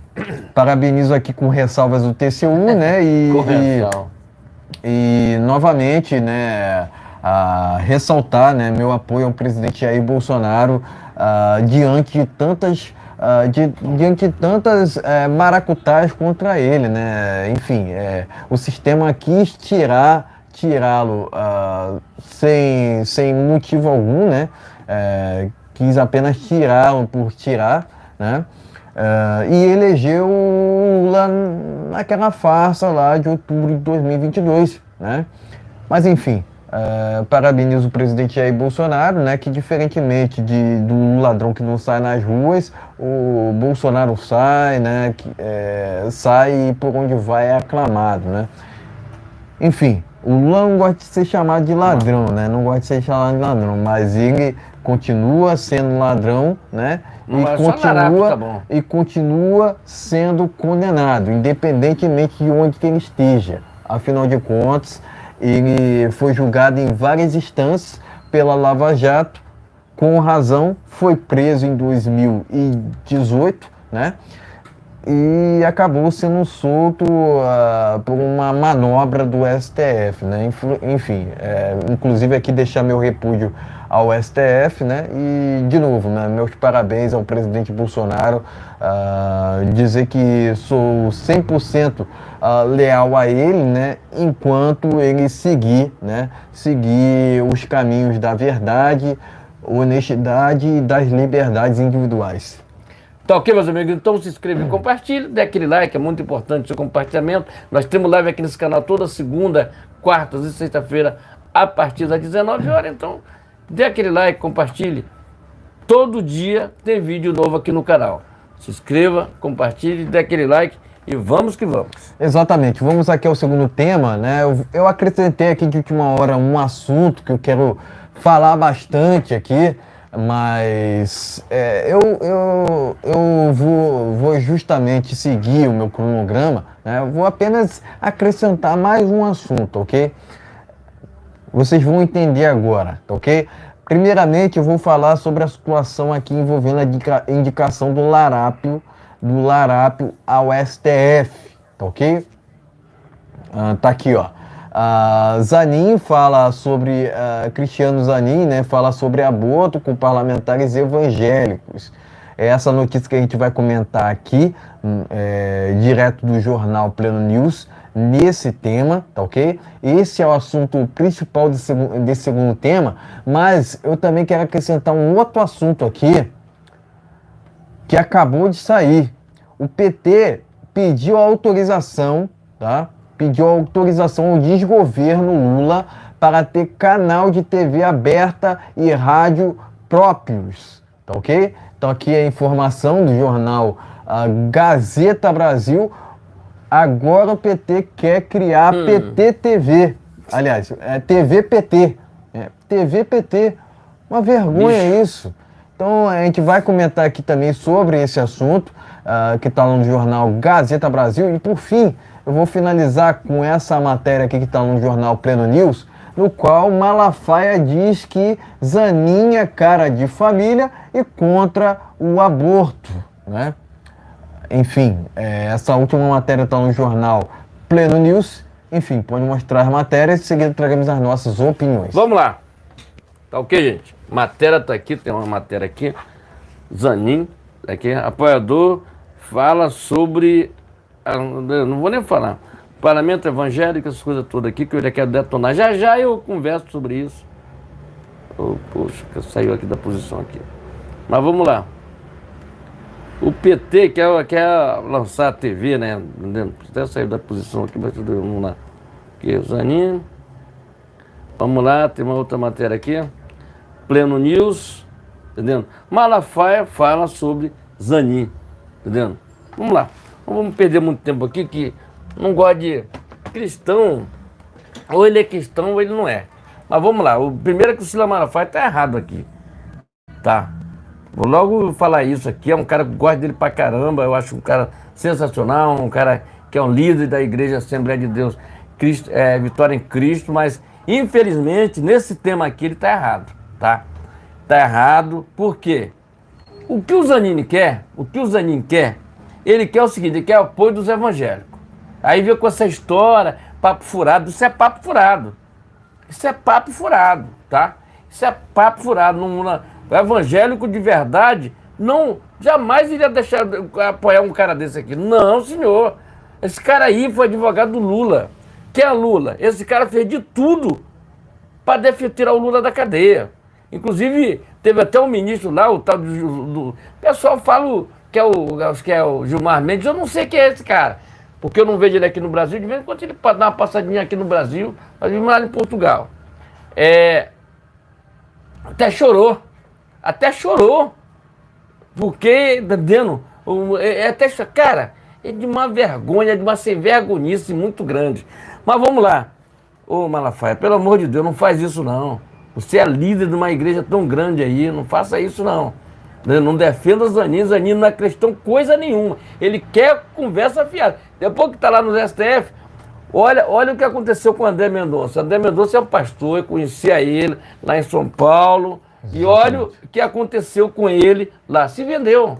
parabenizo aqui com ressalvas do TCU, né? E novamente, né, ressaltar, né, meu apoio ao presidente Jair Bolsonaro diante de tantas maracutaias contra ele, né? Enfim, o sistema quis tirá-lo sem motivo algum, né? Quis apenas tirá-lo por tirar, né? E elegeu o Lula naquela farsa lá de outubro de 2022, né? Mas enfim, parabenizo o presidente Jair Bolsonaro, né? Que diferentemente do ladrão que não sai nas ruas, o Bolsonaro sai, né? Sai e por onde vai é aclamado, né? Enfim, o Lula não gosta de ser chamado de ladrão, né? Não gosta de ser chamado de ladrão, mas ele continua sendo ladrão, né? E continua sendo condenado, independentemente de onde que ele esteja. Afinal de contas, ele foi julgado em várias instâncias pela Lava Jato, com razão, foi preso em 2018, né? E acabou sendo solto por uma manobra do STF, né? Enfim, inclusive aqui deixar meu repúdio ao STF, né? E, de novo, né, meus parabéns ao presidente Bolsonaro, dizer que sou 100% leal a ele, né? Enquanto ele seguir os caminhos da verdade, honestidade e das liberdades individuais. Tá ok, meus amigos? Então se inscreva e compartilhe, dê aquele like, é muito importante o seu compartilhamento. Nós temos live aqui nesse canal toda segunda, quartas e sexta-feira, a partir das 19 horas. Então, dê aquele like, compartilhe. Todo dia tem vídeo novo aqui no canal. Se inscreva, compartilhe, dê aquele like e vamos que vamos. Exatamente. Vamos aqui ao segundo tema, né? Eu acrescentei aqui de última hora um assunto que eu quero falar bastante aqui, mas eu vou justamente seguir o meu cronograma, né? Eu vou apenas acrescentar mais um assunto, ok? Vocês vão entender agora, ok? Primeiramente, eu vou falar sobre a situação aqui envolvendo a indicação do Larápio ao STF, tá ok? Tá aqui, ó. Zanin fala sobre, Cristiano Zanin, né, fala sobre aborto com parlamentares evangélicos. É essa notícia que a gente vai comentar aqui, direto do jornal Pleno News, nesse tema, tá ok? Esse é o assunto principal desse segundo tema, mas eu também quero acrescentar um outro assunto aqui, que acabou de sair. O PT pediu autorização, tá? Pediu autorização ao desgoverno Lula para ter canal de TV aberta e rádio próprios, tá ok? Então aqui é a informação do jornal Gazeta Brasil. Agora o PT quer criar PT TV. Aliás, TV PT. TV PT. Uma vergonha isso. Então a gente vai comentar aqui também sobre esse assunto, que está no jornal Gazeta Brasil. E por fim, eu vou finalizar com essa matéria aqui que está no jornal Pleno News, no qual Malafaia diz que Zanin é cara de família e contra o aborto, né? Enfim, essa última matéria está no jornal Pleno News. Enfim, pode mostrar as matérias e em seguida traremos as nossas opiniões. Vamos lá. Tá ok, gente? Matéria tá aqui, tem uma matéria aqui. Zanin, aqui, apoiador, fala sobre... não vou nem falar. Parlamento evangélico, essas coisas todas aqui, que eu já quero detonar. Já já eu converso sobre isso. Poxa, saiu aqui da posição aqui. Mas vamos lá. O PT quer lançar a TV, né? Até saiu da posição aqui, mas vamos lá. Aqui, Zanin. Vamos lá, tem uma outra matéria aqui. Pleno News, entendendo? Malafaia fala sobre Zanin, entendendo? Vamos lá. Não vamos perder muito tempo aqui, que não gosta de cristão. Ou ele é cristão ou ele não é. Mas vamos lá. O primeiro é que o Silas Malafaia tá errado aqui. Tá? Vou logo falar isso aqui. É um cara que gosta dele pra caramba. Eu acho um cara sensacional. Um cara que é um líder da Igreja Assembleia de Deus, Vitória em Cristo. Mas, infelizmente, nesse tema aqui ele tá errado. Tá? Tá errado. Por quê? O que o Zanin quer? Ele quer o seguinte, ele quer o apoio dos evangélicos. Aí veio com essa história, papo furado. Isso é papo furado. Isso é papo furado, tá? Isso é papo furado. O evangélico de verdade jamais iria deixar apoiar um cara desse aqui. Não, senhor. Esse cara aí foi advogado do Lula. Quem é Lula? Esse cara fez de tudo para tirar o Lula da cadeia. Inclusive, teve até um ministro lá, o tal do pessoal fala que é o Gilmar Mendes. Eu não sei quem é esse cara, porque eu não vejo ele aqui no Brasil. De vez em quando ele dá uma passadinha aqui no Brasil, mas ele lá em Portugal. Até chorou, porque, entendendo? Cara, é de uma vergonha, de uma sem-vergonhice muito grande. Mas vamos lá. Ô Malafaia, pelo amor de Deus, não faz isso não. Você é líder de uma igreja tão grande aí, não faça isso não. Não defenda o Zanin. Zanin não é cristão coisa nenhuma. Ele quer conversa fiada. Depois que está lá no STF, Olha o que aconteceu com o André Mendonça. André Mendonça é um pastor, eu conhecia ele lá em São Paulo. Exatamente. E olha o que aconteceu com ele lá. Se vendeu.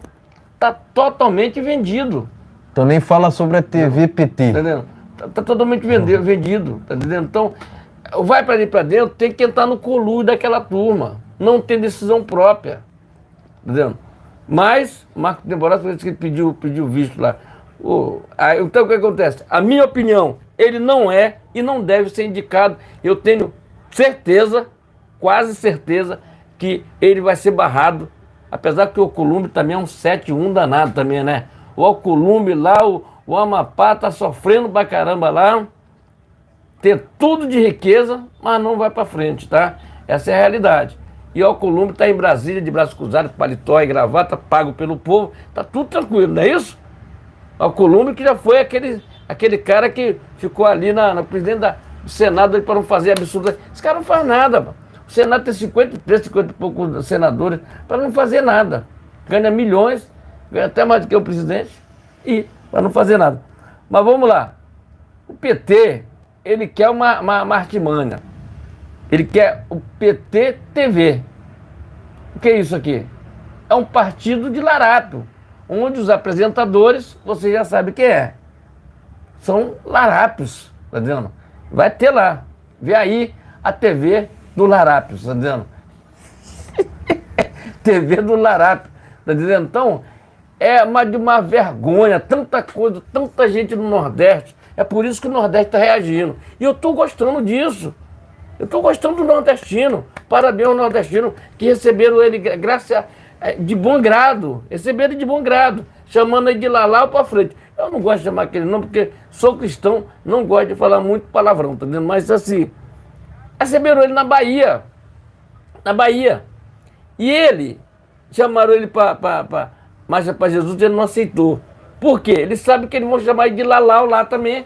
Está totalmente vendido. Então nem fala sobre a TV PT. Entendeu? Tá totalmente vendido. Tá entendendo? Então, vai para ali para dentro, tem que entrar no colúrio daquela turma. Não tem decisão própria. Entendeu? Mas, Marco Temporal, por isso que ele pediu visto lá. Então o que acontece? A minha opinião, ele não é e não deve ser indicado. Eu tenho certeza, quase certeza, que ele vai ser barrado. Apesar que o Alcolumbre também é um 7-1 danado também, né? O Alcolumbre lá, o Amapá tá sofrendo pra caramba lá. Tem tudo de riqueza, mas não vai pra frente, tá? Essa é a realidade. E o Alcolumbre tá em Brasília, de braço cruzado, paletó e gravata, pago pelo povo. Tá tudo tranquilo, não é isso? O Alcolumbre que já foi aquele cara que ficou ali na presidente do Senado para não fazer absurdo. Esse cara não faz nada, mano. O Senado tem 50 e poucos senadores para não fazer nada. Ganha milhões, ganha até mais do que o presidente, e para não fazer nada. Mas vamos lá. O PT, ele quer uma artimanha. Ele quer o PT TV. O que é isso aqui? É um partido de larápio, onde os apresentadores, você já sabe quem é. São larápios, tá vendo? Vai ter lá. Vê aí a TV do larápio, tá vendo? TV do larápio, tá dizendo? Então, é de uma vergonha, tanta coisa, tanta gente no Nordeste. É por isso que o Nordeste está reagindo. E eu estou gostando disso. Eu estou gostando do nordestino. Parabéns ao nordestino que receberam ele de bom grado. Receberam de bom grado, chamando ele de Lalau para frente. Eu não gosto de chamar aquele nome porque sou cristão, não gosto de falar muito palavrão, tá entendendo? Mas assim, receberam ele na Bahia. Na Bahia. E ele, chamaram ele para Marcha para Jesus, ele não aceitou. Por quê? Ele sabe que eles vão chamar ele de Lalau lá também.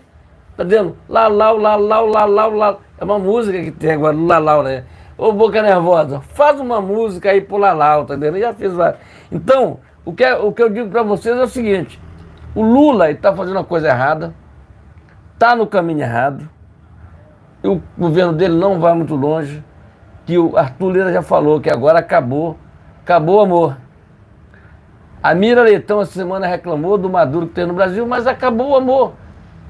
Tá vendo? Lalau, Lalau, Lalau, Lalau. É uma música que tem agora, Lalau, né? Ô, Boca Nervosa, faz uma música aí pro Lalau, tá vendo? Eu já fiz várias. Então, o que eu digo para vocês é o seguinte: o Lula está fazendo a coisa errada, está no caminho errado, e o governo dele não vai muito longe, que o Arthur Lira já falou que agora acabou o amor. A Mira Leitão essa semana reclamou do Maduro que tem no Brasil, mas acabou o amor.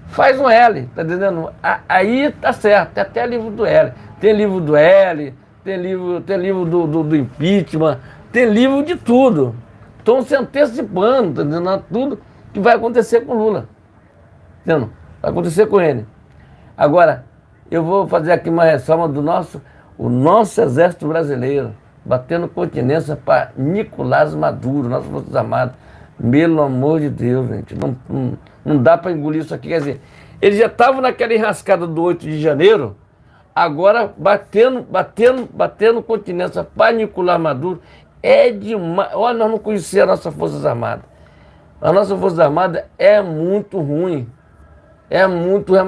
Faz um L, tá entendendo? Aí tá certo, tem até livro do L. Tem livro do L, tem livro do impeachment, tem livro de tudo. Estão se antecipando, tá entendendo? Tudo que vai acontecer com o Lula. Entendeu? Vai acontecer com ele. Agora, eu vou fazer aqui uma ressalva do nosso exército brasileiro, batendo continência para Nicolás Maduro, nossas Forças Armadas. Pelo amor de Deus, gente, não dá para engolir isso aqui. Quer dizer, eles já estavam naquela enrascada do 8 de janeiro, agora batendo continência para Nicolás Maduro. É demais. Olha, nós não conhecemos as nossas Forças Armadas. A nossa Força Armada é muito ruim. É muito ruim.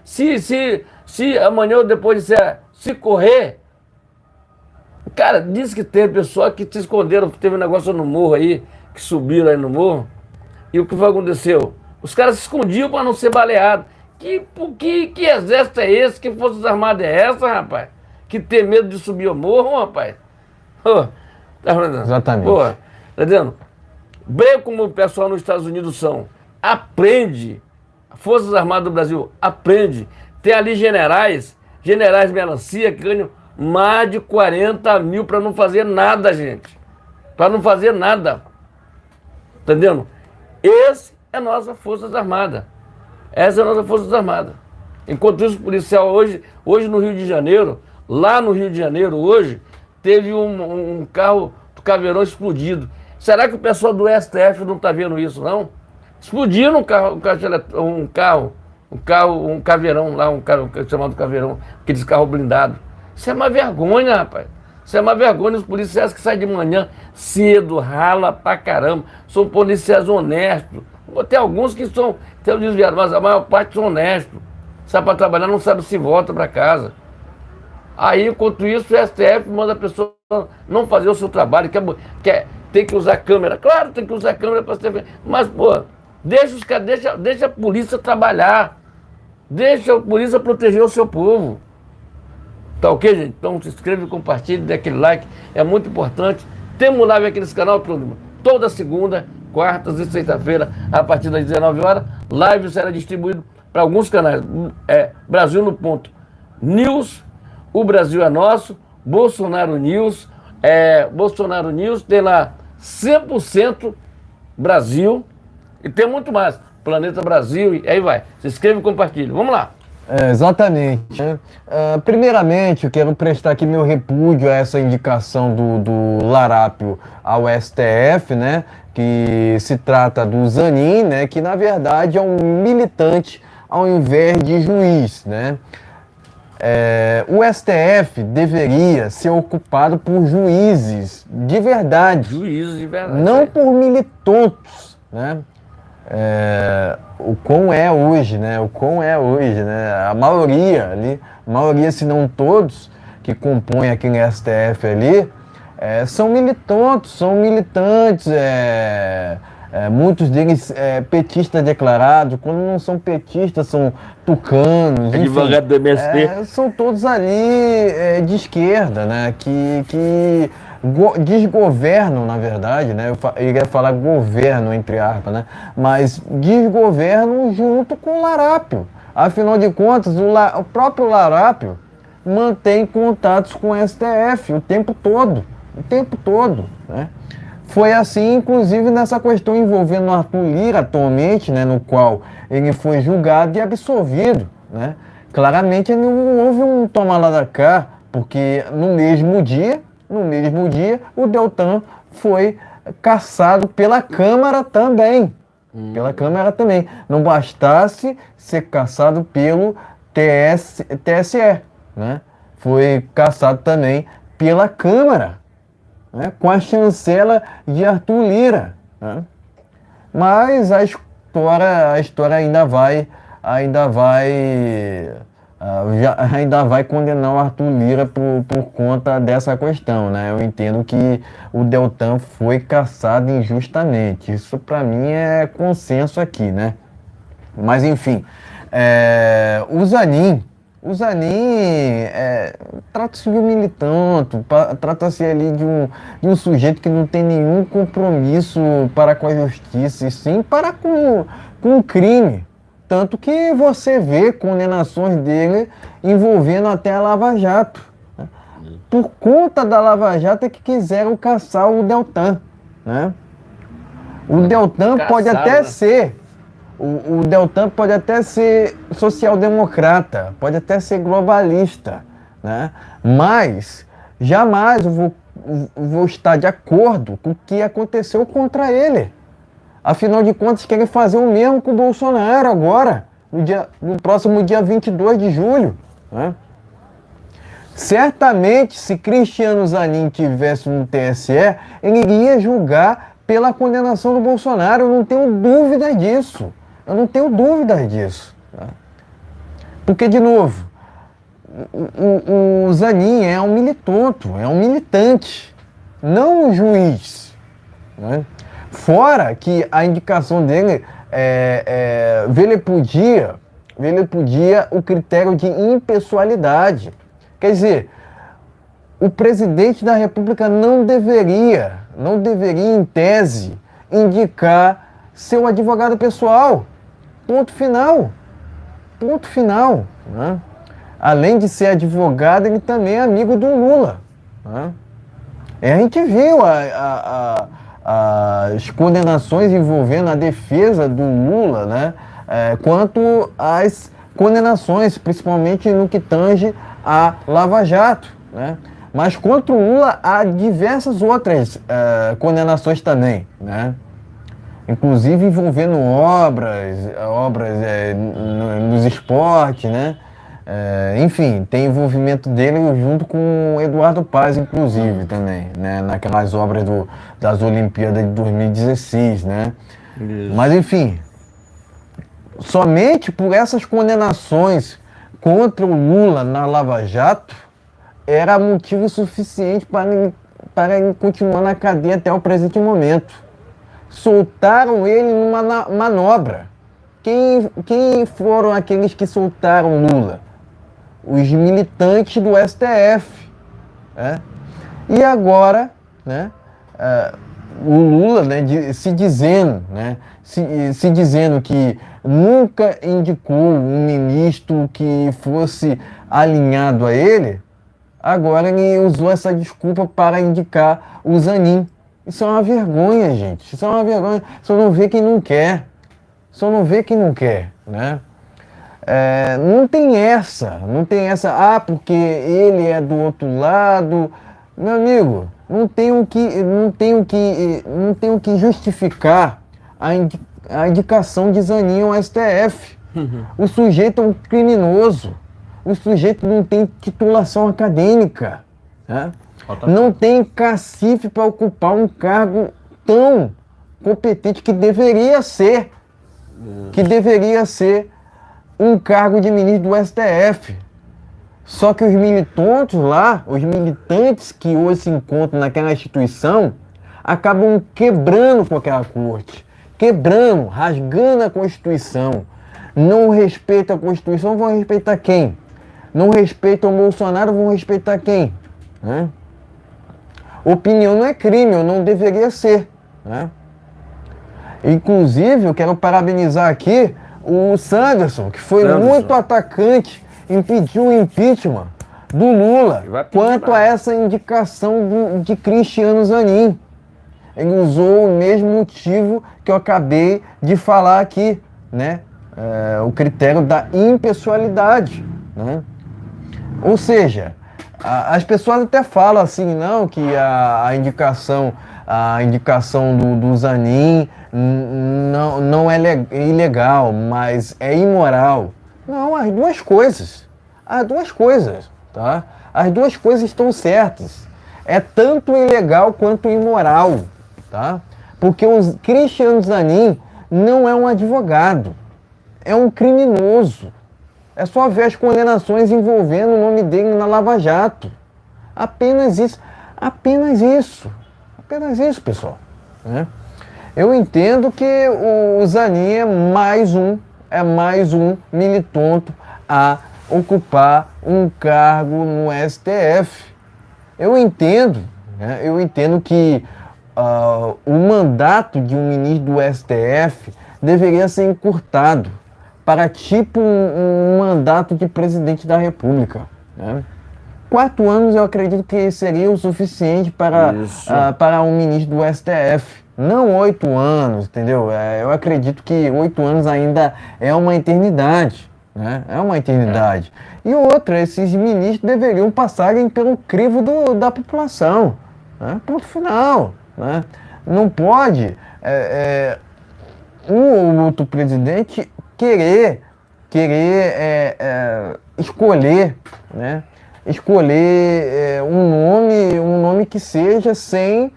Se amanhã ou depois se correr, cara, diz que tem pessoal que se esconderam, teve um negócio no morro aí, que subiram aí no morro. E o que aconteceu? Os caras se escondiam para não ser baleados. Que exército é esse? Que Forças Armadas é essa, rapaz? Que tem medo de subir o morro, rapaz? Oh, tá entendendo? Exatamente. Pô, tá entendendo? Bem como o pessoal nos Estados Unidos são. Aprende. Forças Armadas do Brasil, aprende. Tem ali generais melancia, que ganham mais de 40 mil para não fazer nada, gente. Para não fazer nada. Entendendo? Esse é a nossa Forças Armadas. Essa é a nossa Forças Armadas. Enquanto isso, o policial hoje no Rio de Janeiro, lá no Rio de Janeiro, hoje, teve um carro do Caveirão explodido. Será que o pessoal do STF não está vendo isso, não? Explodiram um caveirão lá, um carro chamado Caveirão, aqueles carros blindados. Isso é uma vergonha, rapaz. Isso é uma vergonha. Os policiais que saem de manhã cedo, rala pra caramba, são policiais honestos. Tem alguns que tem desviado, mas a maior parte são honestos. Sai para trabalhar, não sabe se volta para casa. Aí, enquanto isso, o STF manda a pessoa não fazer o seu trabalho, tem que usar câmera. Claro, tem que usar câmera para ser. Mas, pô, deixa a polícia trabalhar. Deixa a polícia proteger o seu povo. Tá ok, gente? Então se inscreve, compartilhe, dê aquele like, é muito importante. Temos live aqui nesse canal, turma. Toda segunda, quartas e sexta-feira, a partir das 19 horas. Live será distribuído para alguns canais. Brasil no Ponto News, O Brasil é Nosso, Bolsonaro News. Bolsonaro News tem lá 100% Brasil e tem muito mais. Planeta Brasil, e aí vai. Se inscreve e compartilha. Vamos lá. Exatamente. Primeiramente, eu quero prestar aqui meu repúdio a essa indicação do Larápio ao STF, né? Que se trata do Zanin, né? Que na verdade é um militante ao invés de juiz, né? O STF deveria ser ocupado por juízes de verdade. Juízes de verdade. Não por militontos, né? O quão é hoje, né? A maioria, se não todos, que compõem aquele STF ali, são militantes, muitos deles petistas declarados, quando não são petistas, são tucanos, advogado do MST. São todos ali de esquerda, né? Que desgovernam, na verdade, né? Eu iria falar governo, entre aspas, né? Mas desgovernam junto com o Larápio. Afinal de contas, o próprio Larápio mantém contatos com o STF o tempo todo, né? Foi assim, inclusive, nessa questão envolvendo o Arthur Lira atualmente, né? No qual ele foi julgado e absolvido, né? Claramente não houve um toma lá da cá, porque no mesmo dia, o Deltan foi cassado pela Câmara também. Não bastasse ser cassado pelo TSE, né? Foi cassado também pela Câmara, né? Com a chancela de Arthur Lira, né? Mas a história ainda vai condenar o Arthur Lira por conta dessa questão, né? Eu entendo que o Deltan foi cassado injustamente. Isso para mim é consenso aqui, né? Mas enfim, o Zanin trata-se de um militante, trata-se ali de um sujeito que não tem nenhum compromisso para com a justiça, e sim para com o crime. Tanto que você vê condenações dele envolvendo até a Lava Jato. Por conta da Lava Jato é que quiseram caçar o Deltan, né? O Deltan pode até ser... O Deltan pode até ser social-democrata, pode até ser globalista, né? Mas jamais eu vou estar de acordo com o que aconteceu contra ele. Afinal de contas, querem fazer o mesmo com o Bolsonaro agora, no próximo dia 22 de julho. Né? Certamente, se Cristiano Zanin tivesse no TSE, ele iria julgar pela condenação do Bolsonaro. Eu não tenho dúvida disso. Tá? Porque, de novo, o Zanin é um militante, não um juiz. Né? Fora que a indicação dele velepudia o critério de impessoalidade. Quer dizer, o presidente da República não deveria, em tese, indicar seu advogado pessoal. Ponto final. Né? Além de ser advogado, ele também é amigo do Lula. Né? A gente viu as condenações envolvendo a defesa do Lula, né? Quanto às condenações, principalmente no que tange a Lava Jato, né? Mas contra o Lula há diversas outras condenações também, né? Inclusive envolvendo obras nos esportes, né? Enfim, tem envolvimento dele junto com o Eduardo Paz, inclusive, também, né? Naquelas obras das Olimpíadas de 2016, né? Isso. Mas, enfim, somente por essas condenações contra o Lula na Lava Jato era motivo suficiente para ele continuar na cadeia até o presente momento. Soltaram ele numa manobra. Quem foram aqueles que soltaram Lula? Os militantes do STF. Né? E agora, né, o Lula, né, se dizendo que nunca indicou um ministro que fosse alinhado a ele, agora ele usou essa desculpa para indicar o Zanin. Isso é uma vergonha, gente. Isso é uma vergonha. Só não vê quem não quer. Só não vê quem não quer, né? Não tem essa. Porque ele é do outro lado. Meu amigo, não tem o que justificar a indicação de Zanin ao STF. O sujeito é um criminoso. O sujeito não tem titulação acadêmica, né? Não tem cacife para ocupar um cargo tão competente que deveria ser um cargo de ministro do STF. Só que os militantes que hoje se encontram naquela instituição, acabam quebrando com aquela corte, rasgando a Constituição. Não respeitam a Constituição, vão respeitar quem? Não respeitam o Bolsonaro, vão respeitar quem? Né? Opinião não é crime, ou não deveria ser. Né? Inclusive, eu quero parabenizar aqui o Sanderson, que foi muito atacante, impediu o impeachment do Lula quanto a essa indicação de Cristiano Zanin. Ele usou o mesmo motivo que eu acabei de falar aqui, né? O critério da impessoalidade, né? Ou seja, as pessoas até falam assim, não, que a indicação do Zanin não é ilegal, mas é imoral. Não, as duas coisas, tá? As duas coisas estão certas. É tanto ilegal quanto imoral, tá? Porque o Cristiano Zanin não é um advogado, é um criminoso. É só ver as condenações envolvendo o nome dele na Lava Jato. Apenas isso, pessoal. Né? Eu entendo que o Zanin é mais um militonto a ocupar um cargo no STF. Eu entendo que o mandato de um ministro do STF deveria ser encurtado para tipo um mandato de presidente da República. Né? 4 anos eu acredito que seria o suficiente para um ministro do STF. Não 8 anos, entendeu? Eu acredito que 8 anos ainda é uma eternidade. Né? É uma eternidade. E outra, esses ministros deveriam passarem pelo crivo da população. Né? Ponto final. Né? Não pode um ou outro presidente querer escolher, né? Escolher um nome que seja sem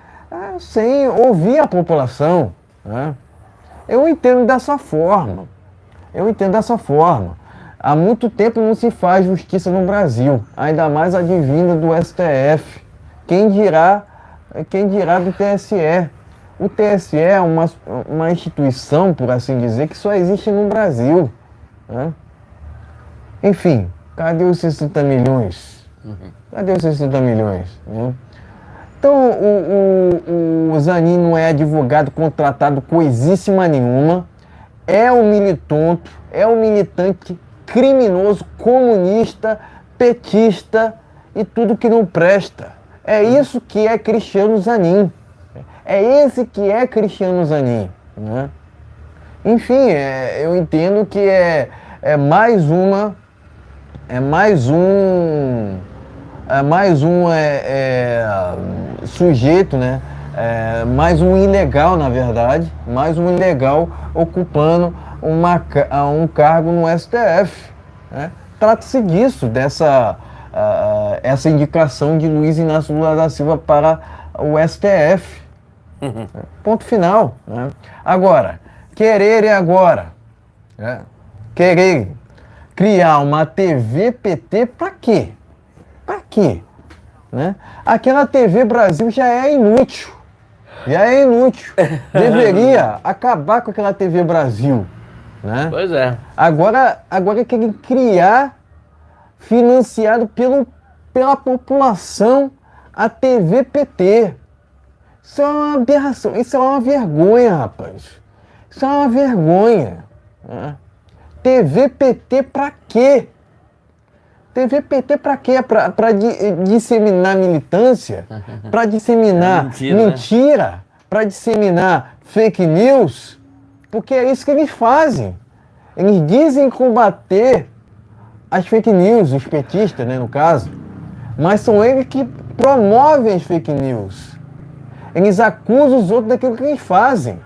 ouvir a população. Né? Eu entendo dessa forma. Há muito tempo não se faz justiça no Brasil, ainda mais advinda do STF. Quem dirá do TSE? O TSE é uma instituição, por assim dizer, que só existe no Brasil. Né? Enfim, cadê os 60 milhões? Cadê os 60 milhões? Né? Então, o Zanin não é advogado contratado coisíssima nenhuma, é um militante criminoso, comunista, petista e tudo que não presta. É isso que é Cristiano Zanin. É esse que é Cristiano Zanin. Né? Enfim, eu entendo que é mais um sujeito, né? Mais um ilegal, na verdade, ocupando um cargo no STF. Né? Trata-se disso, essa indicação de Luiz Inácio Lula da Silva para o STF. Ponto final. Né? Agora, querer criar uma TV PT para quê? Para quê? Né? Aquela TV Brasil já é inútil. Deveria acabar com aquela TV Brasil. né? Pois é. Agora querem criar, financiado pela população, a TV PT. Isso é uma aberração, isso é uma vergonha, rapaz. Isso é uma vergonha, né? TV PT pra quê? TV PT pra quê? Pra disseminar militância? Pra disseminar mentira? Né? Pra disseminar fake news? Porque é isso que eles fazem. Eles dizem combater as fake news, os petistas, né, no caso, mas são eles que promovem as fake news. Eles acusam os outros daquilo que eles fazem.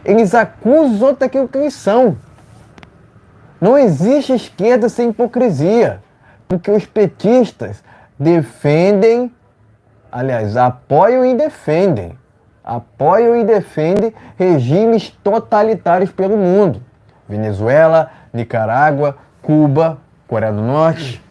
Eles acusam os outros daquilo que eles são. Não existe esquerda sem hipocrisia, porque os petistas defendem, aliás, apoiam e defendem regimes totalitários pelo mundo. Venezuela, Nicarágua, Cuba, Coreia do Norte.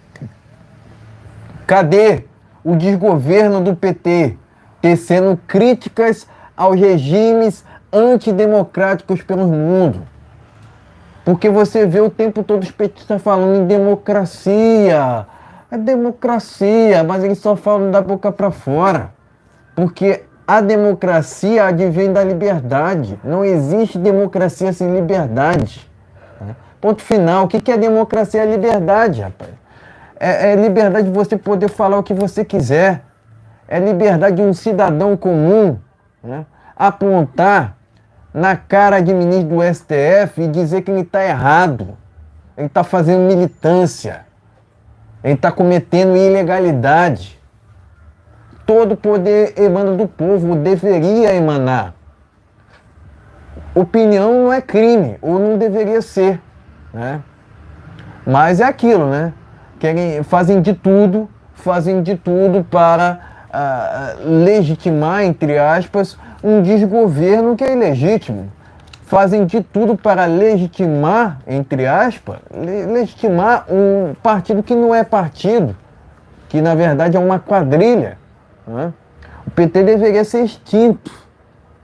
Cadê o desgoverno do PT tecendo críticas aos regimes antidemocráticos pelo mundo? Porque você vê o tempo todo os petistas falando em democracia. É democracia, mas eles só falam da boca para fora. Porque a democracia advém da liberdade. Não existe democracia sem liberdade. Ponto final. O que é democracia? É liberdade, rapaz. É liberdade de você poder falar o que você quiser. É liberdade de um cidadão comum, né, apontar na cara de ministro do STF e dizer que ele está errado. Ele está fazendo militância. Ele está cometendo ilegalidade. Todo poder emana do povo, ou deveria emanar. Opinião não é crime, ou não deveria ser, né? Mas é aquilo, né? Fazem de tudo para legitimar, entre aspas, um desgoverno que é ilegítimo. Fazem de tudo para legitimar, entre aspas, legitimar um partido que não é partido, que na verdade é uma quadrilha, né? O PT deveria ser extinto.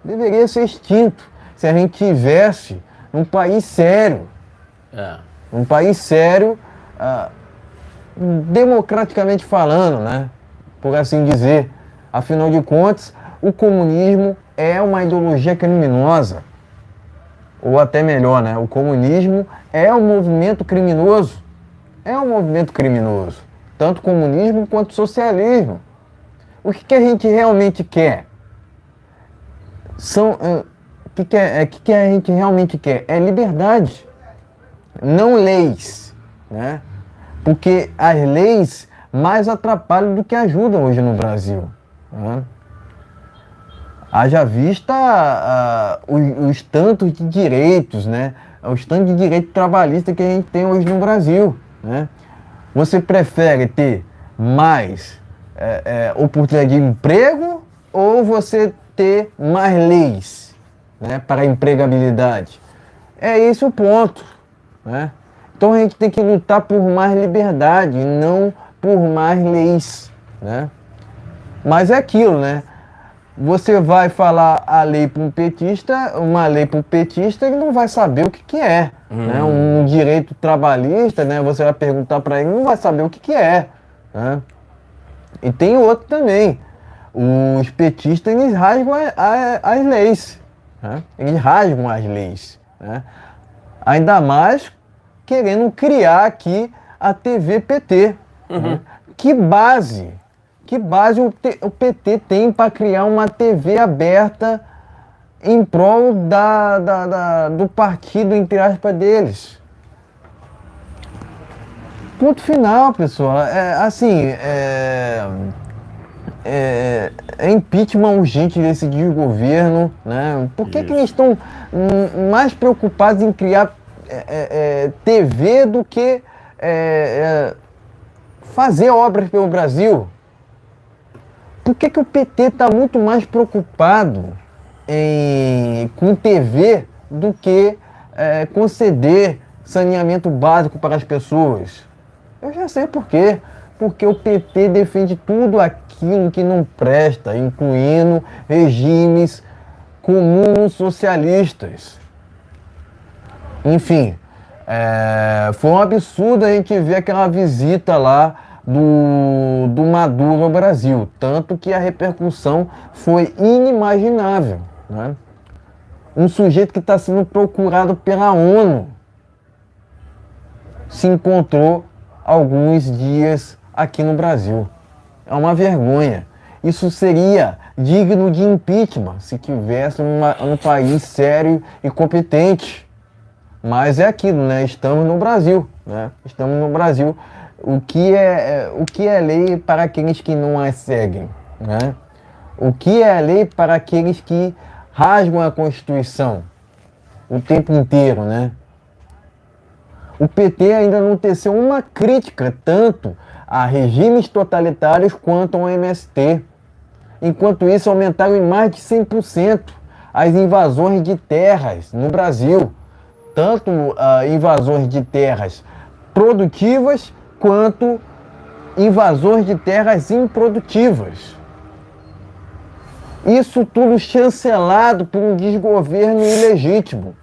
Deveria ser extinto se a gente tivesse um país sério. Um país sério, democraticamente falando, né? Por assim dizer. Afinal de contas, o comunismo é uma ideologia criminosa. Ou até melhor, né? O comunismo é um movimento criminoso. É um movimento criminoso. Tanto comunismo quanto socialismo. O que a gente realmente quer? O que a gente realmente quer? É liberdade. Não leis, né? Porque as leis mais atrapalham do que ajudam hoje no Brasil, né? Haja vista os tantos de direitos, né? Os tantos de direito trabalhista que a gente tem hoje no Brasil, né? Você prefere ter mais oportunidade de emprego ou você ter mais leis, né, para a empregabilidade? É esse o ponto, né? Então a gente tem que lutar por mais liberdade, não por mais leis, né? Mas é aquilo, né? Você vai falar a lei para um petista, uma lei para um petista, ele não vai saber o que é, né? Um direito trabalhista, né? Você vai perguntar para ele, não vai saber o que é, né? E tem outro também. Os petistas, eles rasgam as leis, né? Eles rasgam as leis, né? Ainda mais querendo criar aqui a TV PT. Né? Que base o PT tem para criar uma TV aberta em prol do partido, entre aspas, deles? Ponto final, pessoal. É impeachment urgente desse desgoverno, né? Por que eles estão mais preocupados em criar TV do que fazer obras pelo Brasil? Por que o PT está muito mais preocupado com TV do que conceder saneamento básico para as pessoas? Eu já sei por quê. Porque o PT defende tudo aquilo que não presta, incluindo regimes comuns socialistas. Enfim, foi um absurdo a gente ver aquela visita lá do Maduro ao Brasil. Tanto que a repercussão foi inimaginável, né? Um sujeito que está sendo procurado pela ONU se encontrou alguns dias aqui no Brasil. É uma vergonha. Isso seria digno de impeachment se tivesse um país sério e competente. Mas é aquilo, né? Estamos no Brasil, né? Estamos no Brasil. O que é lei para aqueles que não a seguem, né? O que é lei para aqueles que rasgam a Constituição o tempo inteiro, né? O PT ainda não teceu uma crítica tanto a regimes totalitários quanto ao MST. Enquanto isso, aumentaram em mais de 100% as invasões de terras no Brasil. Tanto invasões de terras produtivas quanto invasões de terras improdutivas. Isso tudo chancelado por um desgoverno ilegítimo.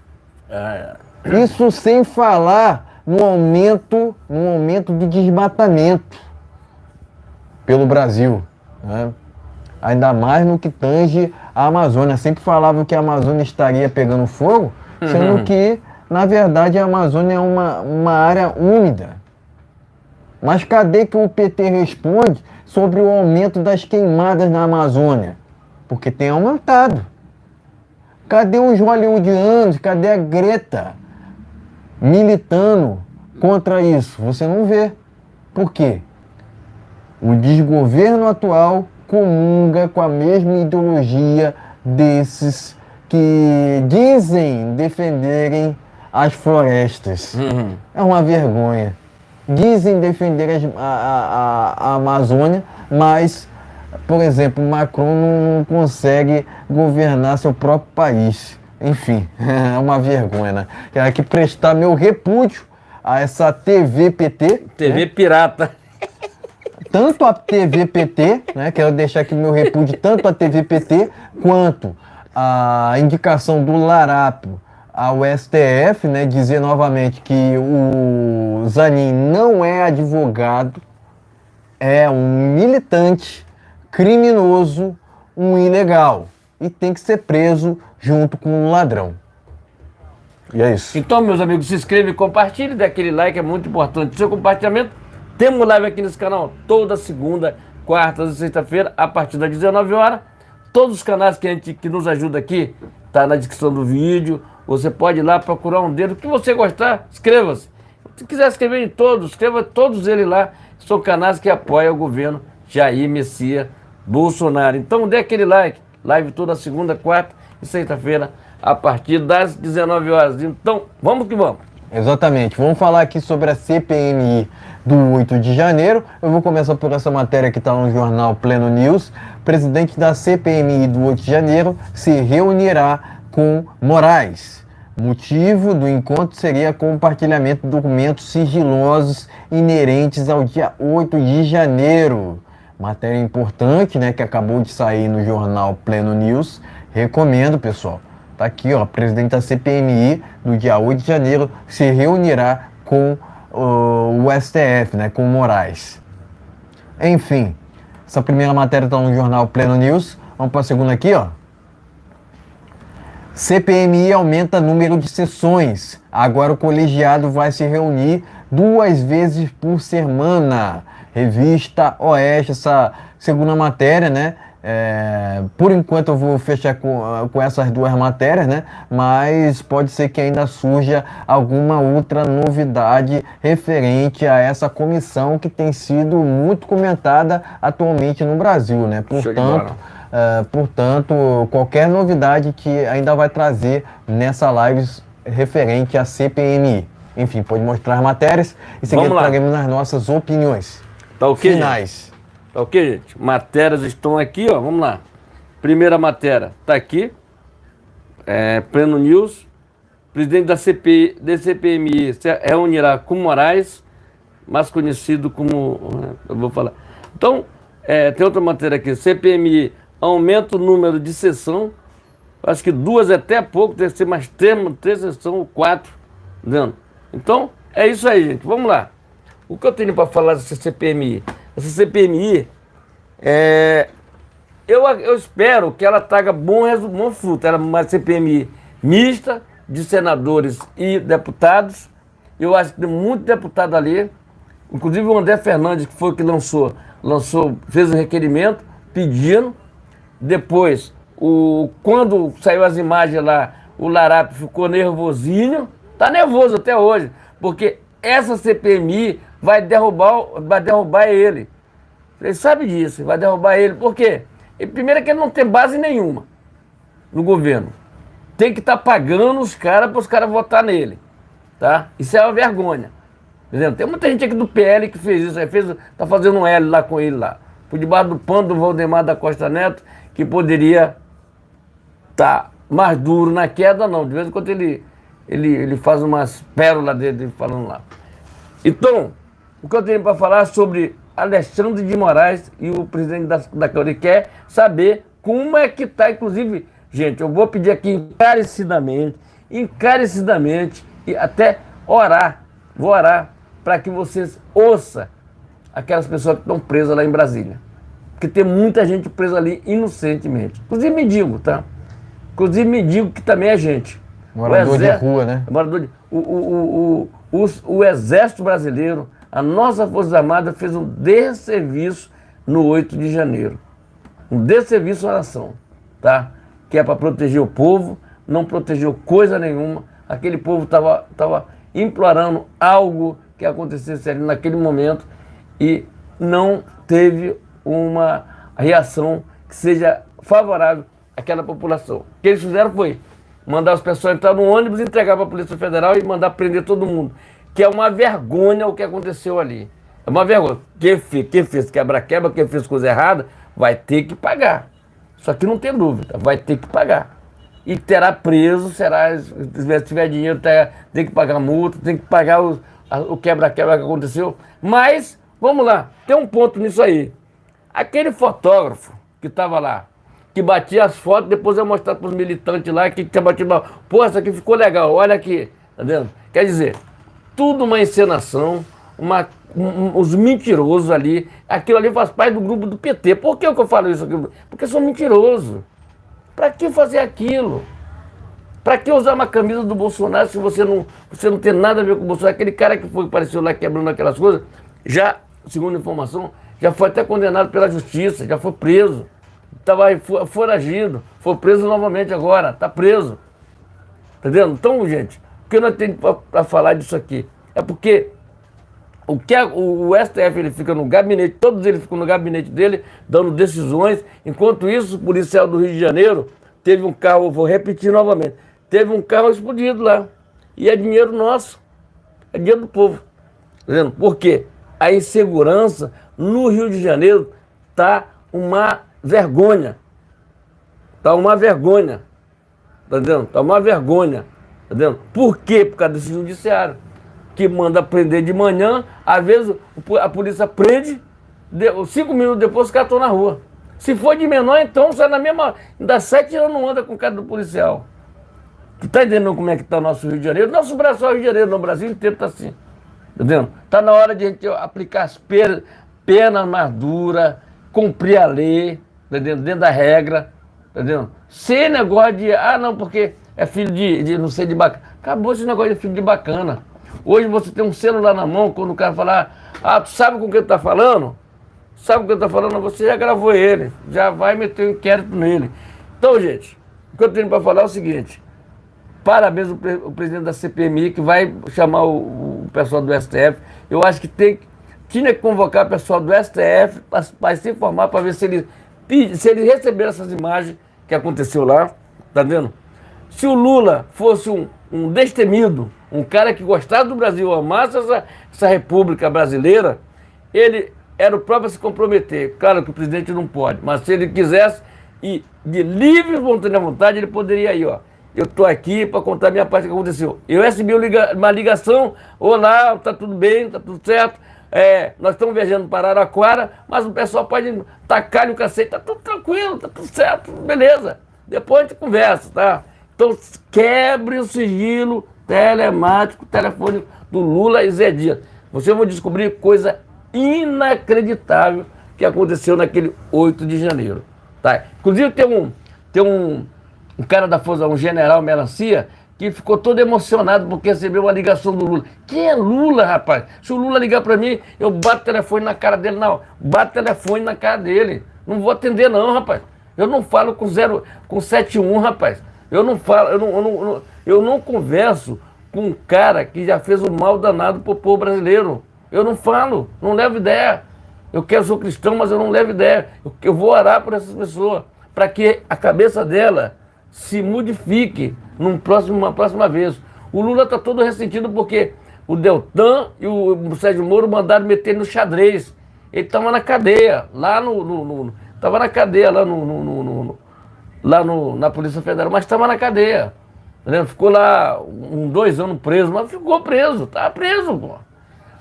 Isso sem falar no aumento do desmatamento pelo Brasil, né? Ainda mais no que tange a Amazônia. Sempre falavam que a Amazônia estaria pegando fogo, sendo que, na verdade, a Amazônia é uma área úmida. Mas cadê que o PT responde sobre o aumento das queimadas na Amazônia? Porque tem aumentado. Cadê os hollywoodianos? Cadê a Greta militando contra isso? Você não vê. Por quê? O desgoverno atual comunga com a mesma ideologia desses que dizem defenderem as florestas. É uma vergonha. Dizem defender a Amazônia, mas, por exemplo, Macron não consegue governar seu próprio país. Enfim, é uma vergonha, né? Quero aqui prestar meu repúdio a essa TV PT. TV, né? Pirata. Tanto a TV PT, né? Quero deixar aqui meu repúdio tanto a TV PT quanto a indicação do Larápio ao STF, né? Dizer novamente que o Zanin não é advogado, é um militante, criminoso, um ilegal e tem que ser preso junto com um ladrão. E é isso. Então, meus amigos, se inscreve e compartilhe, dê aquele like, é muito importante. Seu compartilhamento. Temos live aqui nesse canal toda segunda, quarta e sexta-feira, a partir das 19 horas. Todos os canais que nos ajudam aqui, tá na descrição do vídeo. Você pode ir lá procurar um dedo. O que você gostar, inscreva-se. Se quiser escrever em todos, escreva todos eles lá. São canais que apoiam o governo Jair Messias Bolsonaro. Então dê aquele like. Live toda segunda, quarta e sexta-feira, a partir das 19 horas. Então, vamos que vamos. Exatamente. Vamos falar aqui sobre a CPMI do 8 de janeiro. Eu vou começar por essa matéria que está no jornal Pleno News. O presidente da CPMI do 8 de janeiro se reunirá com Moraes. Motivo do encontro seria compartilhamento de documentos sigilosos inerentes ao dia 8 de janeiro. Matéria importante, né, que acabou de sair no jornal Pleno News. Recomendo, pessoal. Tá aqui, ó, presidente da CPMI no dia 8 de janeiro se reunirá com o STF, né, com o Moraes. Enfim, essa primeira matéria está no jornal Pleno News. Vamos para a segunda aqui, ó. CPMI aumenta número de sessões. Agora o colegiado vai se reunir 2 vezes por semana. Revista Oeste, essa segunda matéria, né? Por enquanto eu vou fechar com essas 2 matérias, né? Mas pode ser que ainda surja alguma outra novidade referente a essa comissão que tem sido muito comentada atualmente no Brasil, né? Portanto, qualquer novidade que ainda vai trazer nessa live referente à CPMI. Enfim, pode mostrar as matérias e seguir traremos as nossas opiniões. Tá ok, finais. Gente? Tá ok, gente? Matérias estão aqui, ó. Vamos lá. Primeira matéria tá aqui. Pleno News. Presidente da CPMI se reunirá com Moraes, mais conhecido como... Eu vou falar. Então, tem outra matéria aqui. CPMI aumenta o número de sessão. Acho que 2 é até pouco, deve ser mais 3 sessões ou 4. Entendeu? Então, é isso aí, gente. Vamos lá. O que eu tenho para falar dessa CPMI? Essa CPMI, eu espero que ela traga bom fruto. Ela é uma CPMI mista de senadores e deputados. Eu acho que tem muito deputado ali. Inclusive o André Fernandes, que foi o que fez o requerimento pedindo. Depois, quando saiu as imagens lá, o Larápio ficou nervosinho. Está nervoso até hoje, porque essa CPMI vai derrubar ele. Ele sabe disso, vai derrubar ele. Por quê? Primeiro é que ele não tem base nenhuma no governo. Tem que estar pagando os caras para os caras votar nele. Tá? Isso é uma vergonha. Entendeu? Tem muita gente aqui do PL que fez isso. Está fazendo um L lá com ele lá. Por debaixo do pano do Valdemar da Costa Neto, que poderia estar mais duro na queda, não. De vez em quando ele faz umas pérolas dele falando lá. Então, o que eu tenho para falar sobre Alexandre de Moraes e o presidente da Câmara, ele quer saber como é que está, inclusive, gente, eu vou pedir aqui encarecidamente, e até vou orar para que vocês ouçam aquelas pessoas que estão presas lá em Brasília. Porque tem muita gente presa ali inocentemente. Inclusive mendigo, tá? Inclusive mendigo que também é gente. Morador de rua, né? O Exército Brasileiro, a nossa Força Armada fez um desserviço no 8 de janeiro. Um desserviço à nação, tá? Que é para proteger o povo, não protegeu coisa nenhuma. Aquele povo estava implorando algo que acontecesse ali naquele momento e não teve uma reação que seja favorável àquela população. O que eles fizeram foi mandar as pessoas entrar no ônibus, entregar para a Polícia Federal e mandar prender todo mundo. Que é uma vergonha o que aconteceu ali. É uma vergonha. Quem fez quebra-quebra, quem fez coisa errada, vai ter que pagar. Isso aqui não tem dúvida, vai ter que pagar. E terá preso, se tiver dinheiro, tem que pagar multa, tem que pagar o quebra-quebra que aconteceu. Mas, vamos lá, tem um ponto nisso aí. Aquele fotógrafo que estava lá, que batia as fotos, depois eu mostrar para os militantes lá que tinha batido. Pô, essa aqui ficou legal, olha aqui, tá vendo? Quer dizer, tudo uma encenação, os mentirosos ali, aquilo ali faz parte do grupo do PT. Por que eu falo isso aqui? Porque são mentirosos. Para que fazer aquilo? Para que usar uma camisa do Bolsonaro se você não tem nada a ver com o Bolsonaro? Aquele cara que apareceu lá quebrando aquelas coisas, já, segundo a informação, já foi até condenado pela justiça, já foi preso. Estava foragido, foi preso novamente agora, está preso. Tá vendo? Então, gente, o que nós temos para falar disso aqui? É porque o STF ele fica no gabinete, todos eles ficam no gabinete dele, dando decisões. Enquanto isso, o policial do Rio de Janeiro teve um carro, vou repetir novamente, teve um carro explodido lá. E é dinheiro nosso, é dinheiro do povo. Tá vendo? Por quê? A insegurança no Rio de Janeiro está uma vergonha. Está uma vergonha. Tá vendo? Está uma vergonha. Tá vendo? Por quê? Por causa desse judiciário. Que manda prender de manhã, às vezes a polícia prende, 5 minutos depois os caras estão na rua. Se for de menor, então sai na mesma. Ainda 7 anos não anda com o cara do policial. Tu tá entendendo como é que está o nosso Rio de Janeiro? Nosso Brasil é o Rio de Janeiro, no Brasil inteiro está assim. Tá vendo? Está na hora de a gente aplicar as penas mais duras, cumprir a lei, tá dentro da regra, tá vendo? Sem negócio de, não, porque é filho de não sei, de bacana. Acabou esse negócio de filho de bacana. Hoje você tem um celular na mão, quando o cara falar, tu sabe com quem tu tá falando? Sabe com quem tu tá falando? Você já gravou ele, já vai meter um inquérito nele. Então, gente, o que eu tenho para falar é o seguinte, parabéns ao presidente da CPMI, que vai chamar o pessoal do STF. Eu acho que tinha que convocar o pessoal do STF para se informar, para ver se eles receberam essas imagens que aconteceu lá, tá vendo? Se o Lula fosse um destemido, um cara que gostava do Brasil, amasse essa República Brasileira, ele era o próprio a se comprometer. Claro que o presidente não pode, mas se ele quisesse, e de livre e espontânea vontade, ele poderia ir, ó. Eu estou aqui para contar a minha parte que aconteceu. Eu recebi uma ligação, olá, está tudo bem, está tudo certo, nós estamos viajando para Araraquara, mas o pessoal pode tacar-lhe o cacete, está tudo tranquilo, está tudo certo, beleza. Depois a gente conversa, tá? Então quebre o sigilo telemático, telefone do Lula e Zé Dias. Vocês vão descobrir coisa inacreditável que aconteceu naquele 8 de janeiro. Tá? Inclusive tem um cara da Força, um general Melancia, que ficou todo emocionado porque recebeu uma ligação do Lula. Quem é Lula, rapaz? Se o Lula ligar pra mim, eu bato o telefone na cara dele. Não, bato o telefone na cara dele. Não vou atender não, rapaz. Eu não falo com 71, rapaz. Eu não falo, eu não converso com um cara que já fez um mal danado pro povo brasileiro. Eu não falo, não levo ideia. Sou cristão, mas eu não levo ideia. Eu vou orar por essas pessoas, para que a cabeça dela se modifique numa próxima vez. O Lula está todo ressentido porque o Deltan e o Sérgio Moro mandaram meter ele no xadrez. Ele estava na cadeia, estava na cadeia na Polícia Federal, mas estava na cadeia. Entendeu? Ficou lá 2 anos preso, mas ficou preso, estava preso, pô.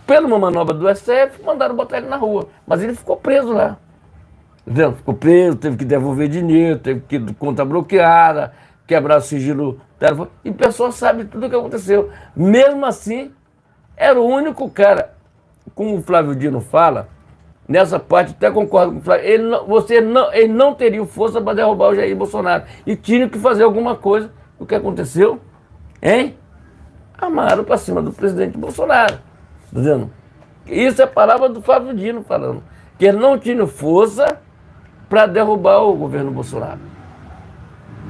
Pela uma manobra do STF, mandaram botar ele na rua, mas ele ficou preso lá. Entendeu? Ficou preso, teve que devolver dinheiro, teve que ir conta bloqueada, quebrar o sigilo telefone, e o pessoal sabe tudo o que aconteceu. Mesmo assim, era o único cara, como o Flávio Dino fala, nessa parte, até concordo com o Flávio, ele não teria força para derrubar o Jair Bolsonaro. E tinha que fazer alguma coisa. O que aconteceu? Hein? Amaram para cima do presidente Bolsonaro. Tá vendo? Isso é a palavra do Flávio Dino falando. Que ele não tinha força para derrubar o governo Bolsonaro.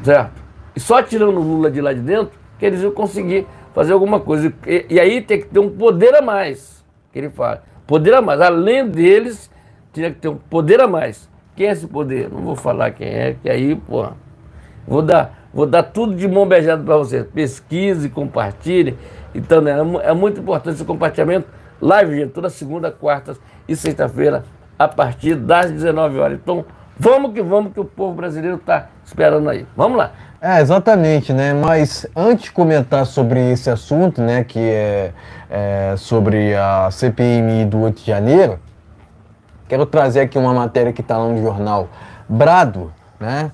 Certo? E só tirando o Lula de lá de dentro, que eles iam conseguir fazer alguma coisa. E aí tem que ter um poder a mais, que ele fala. Poder a mais. Além deles, tinha que ter um poder a mais. Quem é esse poder? Não vou falar quem é, que aí, porra, vou dar tudo de mão beijada para vocês. Pesquise, compartilhe. Então, né, é muito importante esse compartilhamento. Live, gente, toda segunda, quarta e sexta-feira, a partir das 19 horas. Então, vamos, que o povo brasileiro está esperando aí. Vamos lá. Exatamente, né? Mas antes de comentar sobre esse assunto, né, que é sobre a CPMI do 8 de janeiro, quero trazer aqui uma matéria que está lá no jornal Brado, né?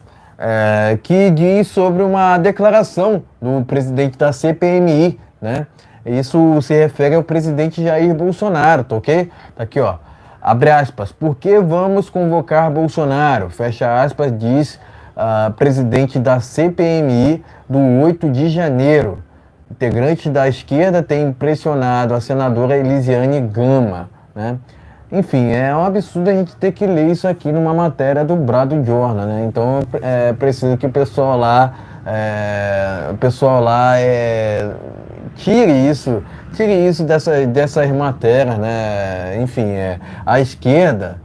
Que diz sobre uma declaração do presidente da CPMI, né? Isso se refere ao presidente Jair Bolsonaro, tá ok? Tá aqui, ó. Abre aspas. Por que vamos convocar Bolsonaro? Fecha aspas, diz presidente da CPMI do 8 de janeiro. Integrante da esquerda tem pressionado a senadora Elisiane Gama, né? Enfim, é um absurdo a gente ter que ler isso aqui numa matéria do Brado Jornal, né? Então é preciso que o pessoal lá, tire isso dessas matérias, né? Enfim, a esquerda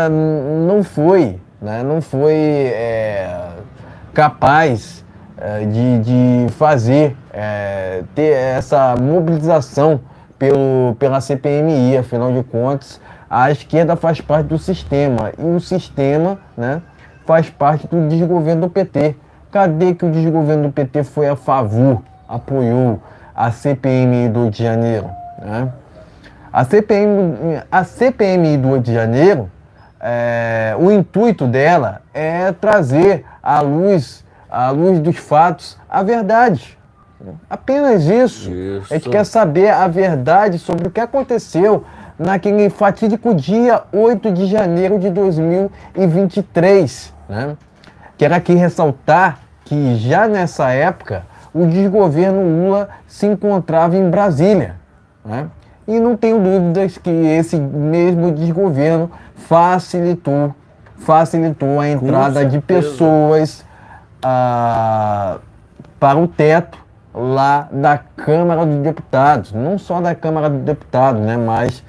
não foi, né? Não foi capaz de fazer, ter essa mobilização pela CPMI. Afinal de contas, a esquerda faz parte do sistema, e o sistema, né, faz parte do desgoverno do PT. Cadê que o desgoverno do PT foi a favor, apoiou a CPMI do 8 de janeiro, né? A CPMI do 8 de janeiro, o intuito dela é trazer à luz dos fatos a verdade. Apenas isso. A gente quer saber a verdade sobre o que aconteceu naquele fatídico dia 8 de janeiro de 2023, né? Quero aqui ressaltar que já nessa época o desgoverno Lula se encontrava em Brasília, né? E não tenho dúvidas que esse mesmo desgoverno facilitou a entrada de pessoas para o teto lá da Câmara dos Deputados, não só da Câmara dos Deputados, né, mas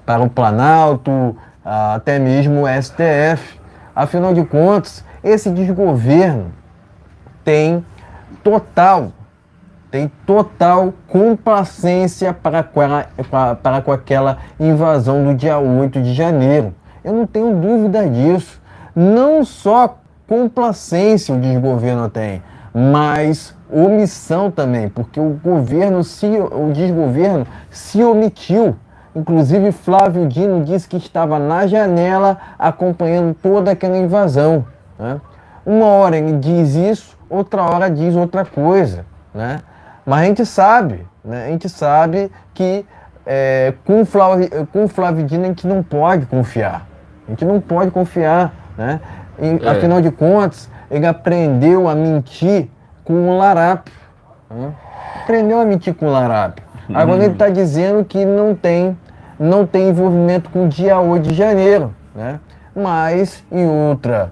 para o Planalto, até mesmo o STF. Afinal de contas, esse desgoverno tem total complacência para com aquela invasão do dia 8 de janeiro. Eu não tenho dúvida disso. Não só complacência o desgoverno tem, mas omissão também, porque o desgoverno se omitiu. Inclusive, Flávio Dino disse que estava na janela acompanhando toda aquela invasão, né? Uma hora ele diz isso, outra hora diz outra coisa, né? Mas a gente sabe, né? A gente sabe que com o Flávio Dino a gente não pode confiar. A gente não pode confiar, né? Afinal de contas, ele aprendeu a mentir com o Larápio. Né? Aprendeu a mentir com o Larápio. Agora ele está dizendo que não tem envolvimento com o dia 8 de janeiro, né? Mas em outro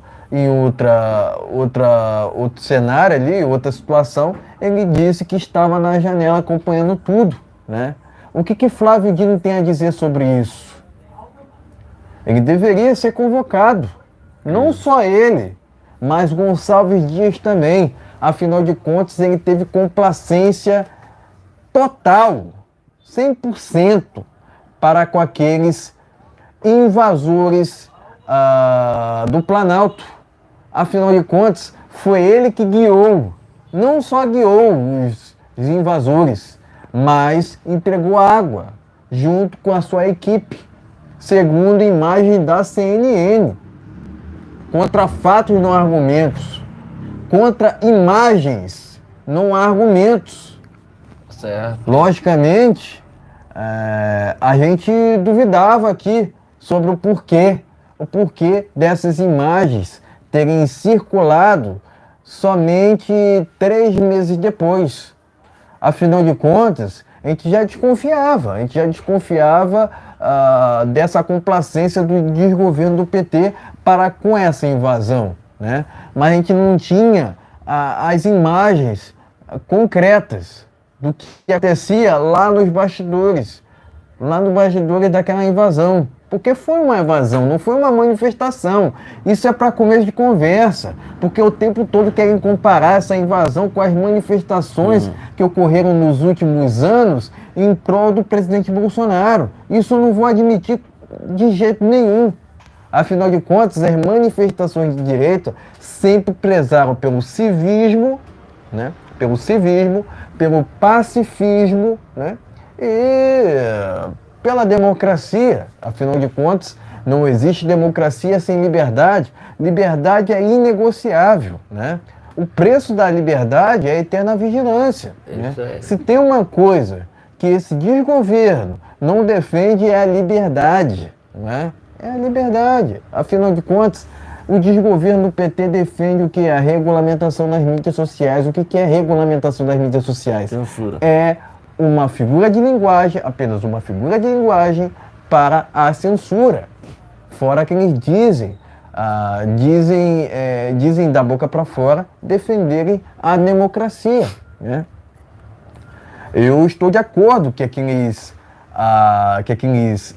cenário ali, outra situação, ele disse que estava na janela acompanhando tudo, né? O que Flávio Dino tem a dizer sobre isso? Ele deveria ser convocado. Não só ele, mas Gonçalves Dias também. Afinal de contas, ele teve complacência total, 100%, para com aqueles invasores do Planalto. Afinal de contas, foi ele que guiou, não só guiou os invasores, mas entregou água junto com a sua equipe, segundo imagem da CNN. Contra fatos, não argumentos. Contra imagens, não argumentos. Certo. Logicamente, a gente duvidava aqui sobre o porquê dessas imagens terem circulado somente 3 meses depois. Afinal de contas, a gente já desconfiava dessa complacência do desgoverno do PT para com essa invasão, né? Mas a gente não tinha as imagens concretas do que acontecia lá nos bastidores daquela invasão. Porque foi uma invasão, não foi uma manifestação. Isso é para começo de conversa, porque o tempo todo querem comparar essa invasão com as manifestações que ocorreram nos últimos anos em prol do presidente Bolsonaro. Isso eu não vou admitir de jeito nenhum. Afinal de contas, as manifestações de direita sempre prezaram pelo civismo, né? Pelo pacifismo, né? E pela democracia. Afinal de contas, não existe democracia sem liberdade. Liberdade é inegociável, né? O preço da liberdade é a eterna vigilância. Né? Se tem uma coisa que esse desgoverno não defende é a liberdade, né? É a liberdade. Afinal de contas, o desgoverno do PT defende o que? A regulamentação das mídias sociais. O que é a regulamentação das mídias sociais? Censura. É uma figura de linguagem, apenas uma figura de linguagem para a censura. Fora que eles dizem da boca para fora defenderem a democracia, né? Eu estou de acordo que aqueles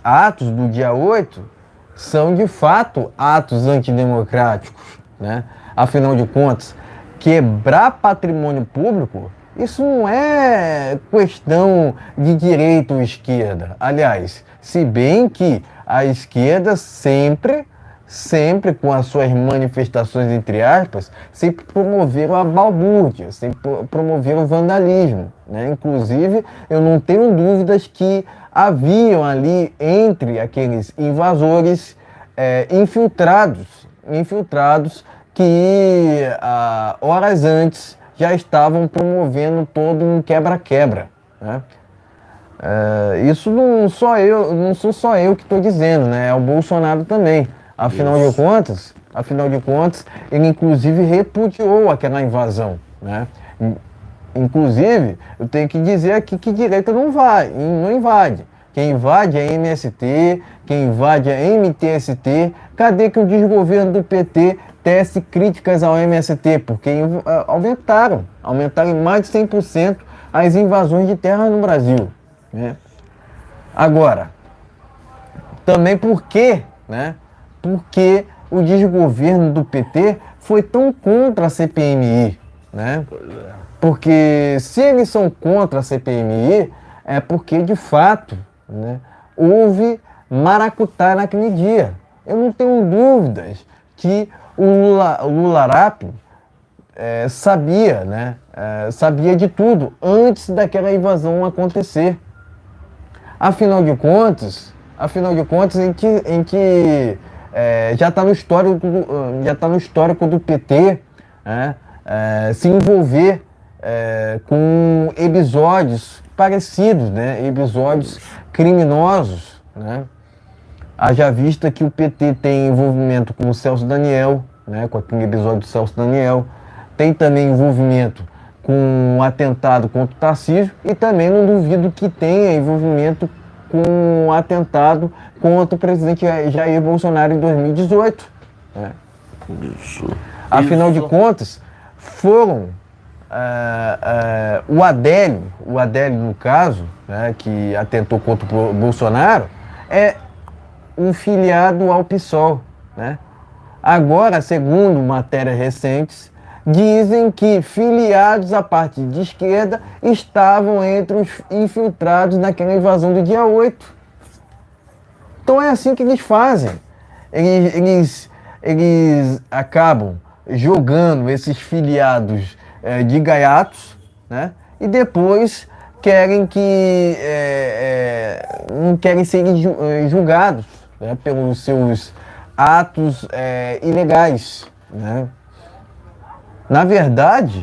atos do dia 8 são de fato atos antidemocráticos, né? Afinal de contas, quebrar patrimônio público, isso não é questão de direita ou esquerda. Aliás, se bem que a esquerda sempre com as suas manifestações, entre aspas, sempre promoveram a balbúrdia, sempre promoveram o vandalismo, né? Inclusive, eu não tenho dúvidas que haviam ali entre aqueles invasores infiltrados que horas antes já estavam promovendo todo um quebra-quebra, né? Isso não sou só eu que estou dizendo, né? É o Bolsonaro também. Afinal de contas, ele inclusive repudiou aquela invasão, né? Inclusive, eu tenho que dizer aqui que direita não invade. Quem invade é a MST, quem invade é a MTST. Cadê que o desgoverno do PT tece críticas ao MST? Porque aumentaram em mais de 100% as invasões de terra no Brasil, né? Agora, também por quê, né? Porque o desgoverno do PT foi tão contra a CPMI, né? Porque se eles são contra a CPMI, é porque de fato, né, houve maracutá naquele dia. Eu não tenho dúvidas que o Larápio sabia, né? Sabia de tudo antes daquela invasão acontecer. Afinal de contas, em que já está no histórico do PT, né? Se envolver com episódios parecidos, né? Episódios criminosos, né? Haja vista que o PT tem envolvimento com o Celso Daniel, né? Com aquele episódio do Celso Daniel, tem também envolvimento com o atentado contra o Tarcísio e também não duvido que tenha envolvimento com o atentado contra o presidente Jair Bolsonaro em 2018. Né? Afinal de contas, foram o Adélio no caso, né, que atentou contra o Bolsonaro, é um filiado ao PSOL. Né? Agora, segundo matérias recentes, dizem que filiados à parte de esquerda estavam entre os infiltrados naquela invasão do dia 8. Então é assim que eles fazem. Eles acabam jogando esses filiados de gaiatos, né? E depois querem que não querem serem julgados, né, pelos seus atos ilegais, né? Na verdade,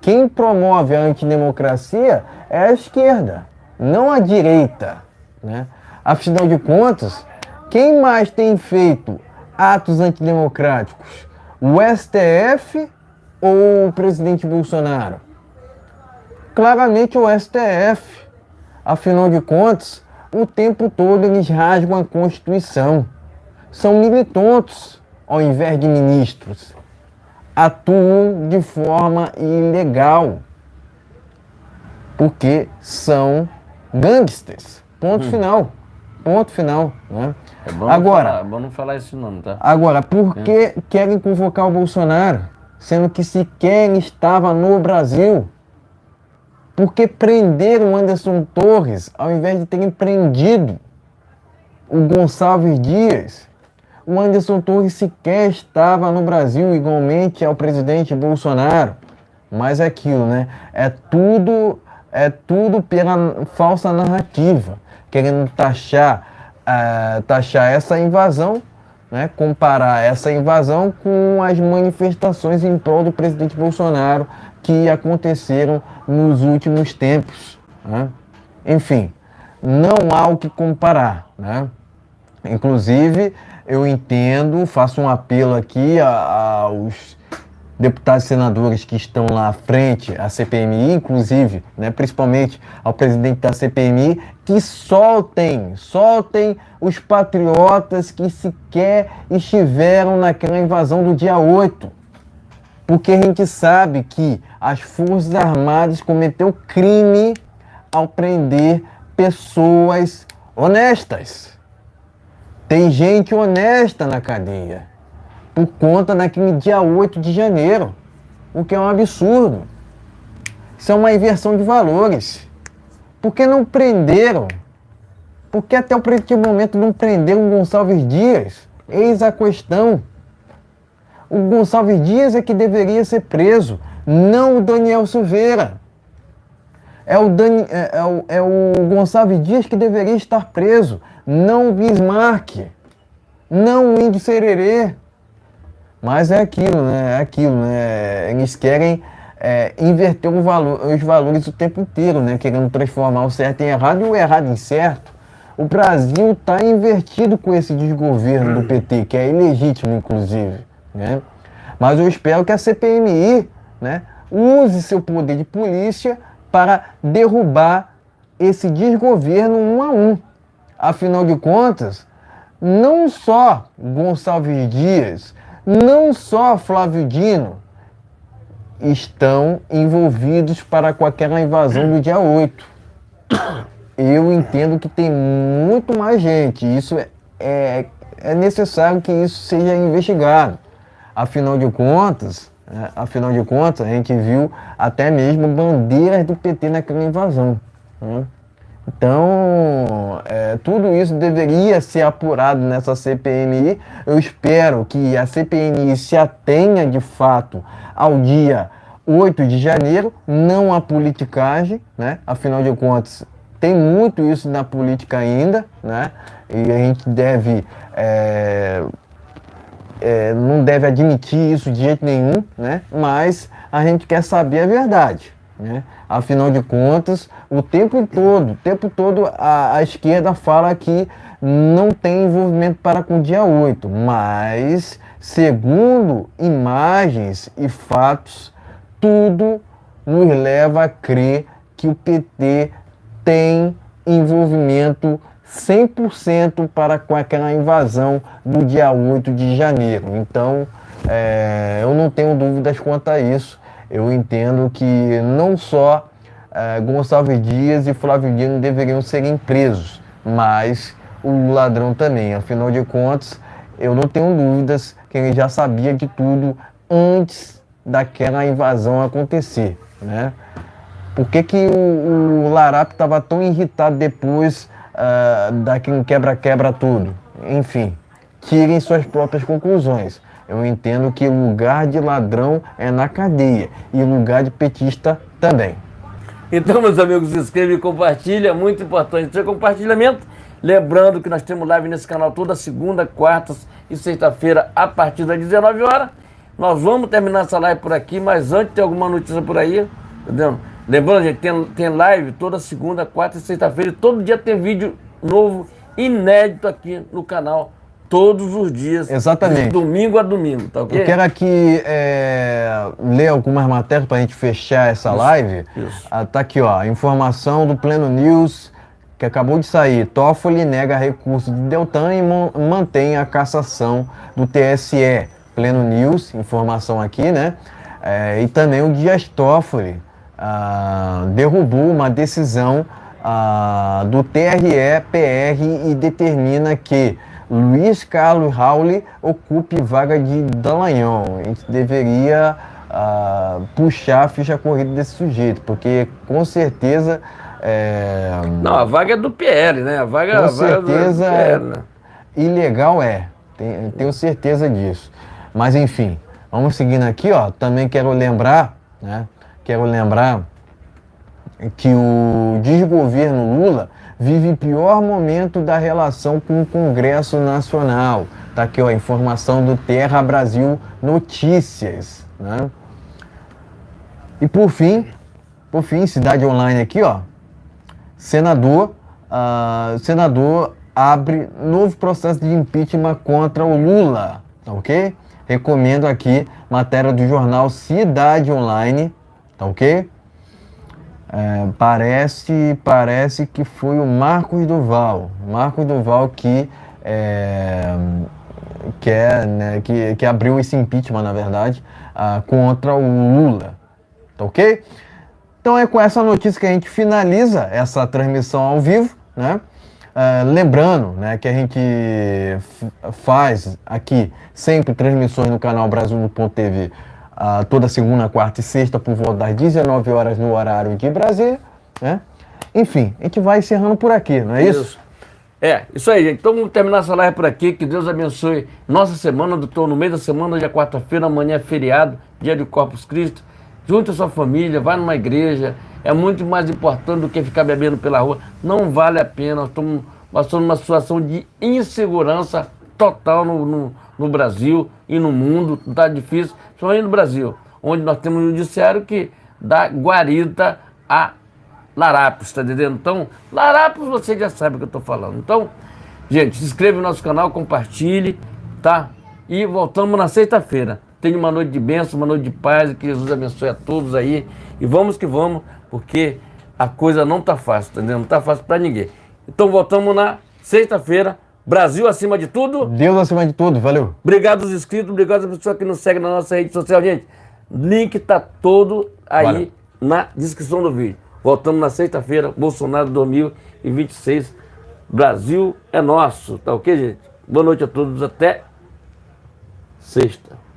quem promove a antidemocracia é a esquerda, não a direita, né? Afinal de contas, quem mais tem feito atos antidemocráticos? O STF ou o presidente Bolsonaro? Claramente o STF. Afinal de contas, o tempo todo eles rasgam a Constituição. São militantes ao invés de ministros. Atuam de forma ilegal. Porque são gangsters. Ponto final. Ponto final. Né? É bom não falar isso não, tá? Agora, por que querem convocar o Bolsonaro, sendo que sequer estava no Brasil? Por que prenderam o Anderson Torres, ao invés de terem prendido o Gonçalves Dias? O Anderson Torres sequer estava no Brasil, igualmente ao presidente Bolsonaro. Mas é aquilo, né? É tudo pela falsa narrativa, querendo taxar essa invasão, né? Comparar essa invasão com as manifestações em prol do presidente Bolsonaro que aconteceram nos últimos tempos. Né? Enfim, não há o que comparar. Né? Inclusive, eu entendo, faço um apelo aqui aos deputados e senadores que estão lá à frente, à CPMI, inclusive, né, principalmente ao presidente da CPMI, que soltem os patriotas que sequer estiveram naquela invasão do dia 8. Porque a gente sabe que as Forças Armadas cometeu crime ao prender pessoas honestas. Tem gente honesta na cadeia por conta daquele dia 8 de janeiro, o que é um absurdo. Isso é uma inversão de valores. Por que não prenderam? Por que até o presente momento não prenderam o Gonçalves Dias? Eis a questão. O Gonçalves Dias é que deveria ser preso, não o Daniel Silveira. É o Gonçalves Dias que deveria estar preso, não o Bismarck, não o Índio Sererê. Mas é aquilo, né? Eles querem inverter os valores o tempo inteiro, né? Querendo transformar o certo em errado e o errado em certo. O Brasil está invertido com esse desgoverno do PT, que é ilegítimo, inclusive. Né? Mas eu espero que a CPMI, né, use seu poder de polícia para derrubar esse desgoverno um a um. Afinal de contas, não só Gonçalves Dias, não só Flávio Dino estão envolvidos com aquela invasão do dia 8. Eu entendo que tem muito mais gente. Isso é necessário que isso seja investigado. Afinal de contas, a gente viu até mesmo bandeiras do PT naquela invasão. Né? Então, tudo isso deveria ser apurado nessa CPMI. Eu espero que a CPMI se atenha de fato ao dia 8 de janeiro, não à politicagem, né? Afinal de contas, tem muito isso na política ainda, né? E a gente deve não deve admitir isso de jeito nenhum, né? Mas a gente quer saber a verdade, né? Afinal de contas, o tempo todo a esquerda fala que não tem envolvimento para com o dia 8, mas segundo imagens e fatos, tudo nos leva a crer que o PT tem envolvimento 100% para com aquela invasão do dia 8 de janeiro. Então, eu não tenho dúvidas quanto a isso. Eu entendo que não só Gonçalves Dias e Flávio Dino deveriam serem presos, mas o ladrão também. Afinal de contas, eu não tenho dúvidas que ele já sabia de tudo antes daquela invasão acontecer, né? Por que o Larápio estava tão irritado depois daquele quebra-quebra tudo? Enfim, tirem suas próprias conclusões. Eu entendo que o lugar de ladrão é na cadeia e o lugar de petista também. Então, meus amigos, se inscreve e compartilha, é muito importante o seu compartilhamento. Lembrando que nós temos live nesse canal toda segunda, quartas e sexta-feira a partir das 19 horas. Nós vamos terminar essa live por aqui, mas antes tem alguma notícia por aí, entendeu? Lembrando, gente, tem live toda segunda, quarta e sexta-feira. E todo dia tem vídeo novo, inédito aqui no canal, todos os dias. Exatamente. De domingo a domingo, tá ok? Eu quero aqui ler algumas matérias para a gente fechar essa live. Isso. Tá aqui, ó, informação do Pleno News, que acabou de sair. Toffoli nega recurso de Deltan e mantém a cassação do TSE. Pleno News, informação aqui, né? E também o Dias Toffoli derrubou uma decisão do TRE-PR e determina que Luiz Carlos Rauli ocupe vaga de Dallagnol. A gente deveria puxar a ficha corrida desse sujeito, porque com certeza... Não, a vaga é do PL, né? A vaga, com certeza do PL, né? Ilegal tenho certeza disso. Mas enfim, vamos seguindo aqui, ó. Também quero lembrar, né? Que o desgoverno Lula vive o pior momento da relação com o Congresso Nacional. Tá aqui, ó, a informação do Terra Brasil Notícias, né? E por fim, Cidade Online aqui, ó. Senador abre novo processo de impeachment contra o Lula, tá ok? Recomendo aqui matéria do jornal Cidade Online, tá ok? Parece que foi o Marcos Duval que abriu esse impeachment, na verdade, contra o Lula, tá ok? Então é com essa notícia que a gente finaliza essa transmissão ao vivo, né? Lembrando, né, que a gente faz aqui sempre transmissões no canal Brasil.tv toda segunda, quarta e sexta por volta das 19 horas no horário de Brasília, né? Enfim, a gente vai encerrando por aqui, não é isso? Isso aí, gente. Então vamos terminar essa live por aqui. Que Deus abençoe nossa semana. Estou no meio da semana, hoje é quarta-feira, amanhã é feriado, dia de Corpus Christi. Junte a sua família, vá numa igreja. É muito mais importante do que ficar bebendo pela rua. Não vale a pena. Nós estamos passando uma situação de insegurança total no Brasil e no mundo. Está difícil, principalmente no Brasil, onde nós temos um judiciário que dá guarita a larápios, tá entendendo? Então, larápios você já sabe o que eu estou falando. Então, gente, se inscreva no nosso canal, compartilhe, tá? E voltamos na sexta-feira. Tenha uma noite de bênção, uma noite de paz, e que Jesus abençoe a todos aí. E vamos que vamos, porque a coisa não tá fácil, tá entendendo? Não tá fácil para ninguém. Então voltamos na sexta-feira. Brasil acima de tudo. Deus acima de tudo, valeu. Obrigado aos inscritos, obrigado às pessoas que nos seguem na nossa rede social, gente. Link tá todo aí Valeu. Na descrição do vídeo. Voltamos na sexta-feira, Bolsonaro 2026. Brasil é nosso, tá ok, gente? Boa noite a todos, até sexta.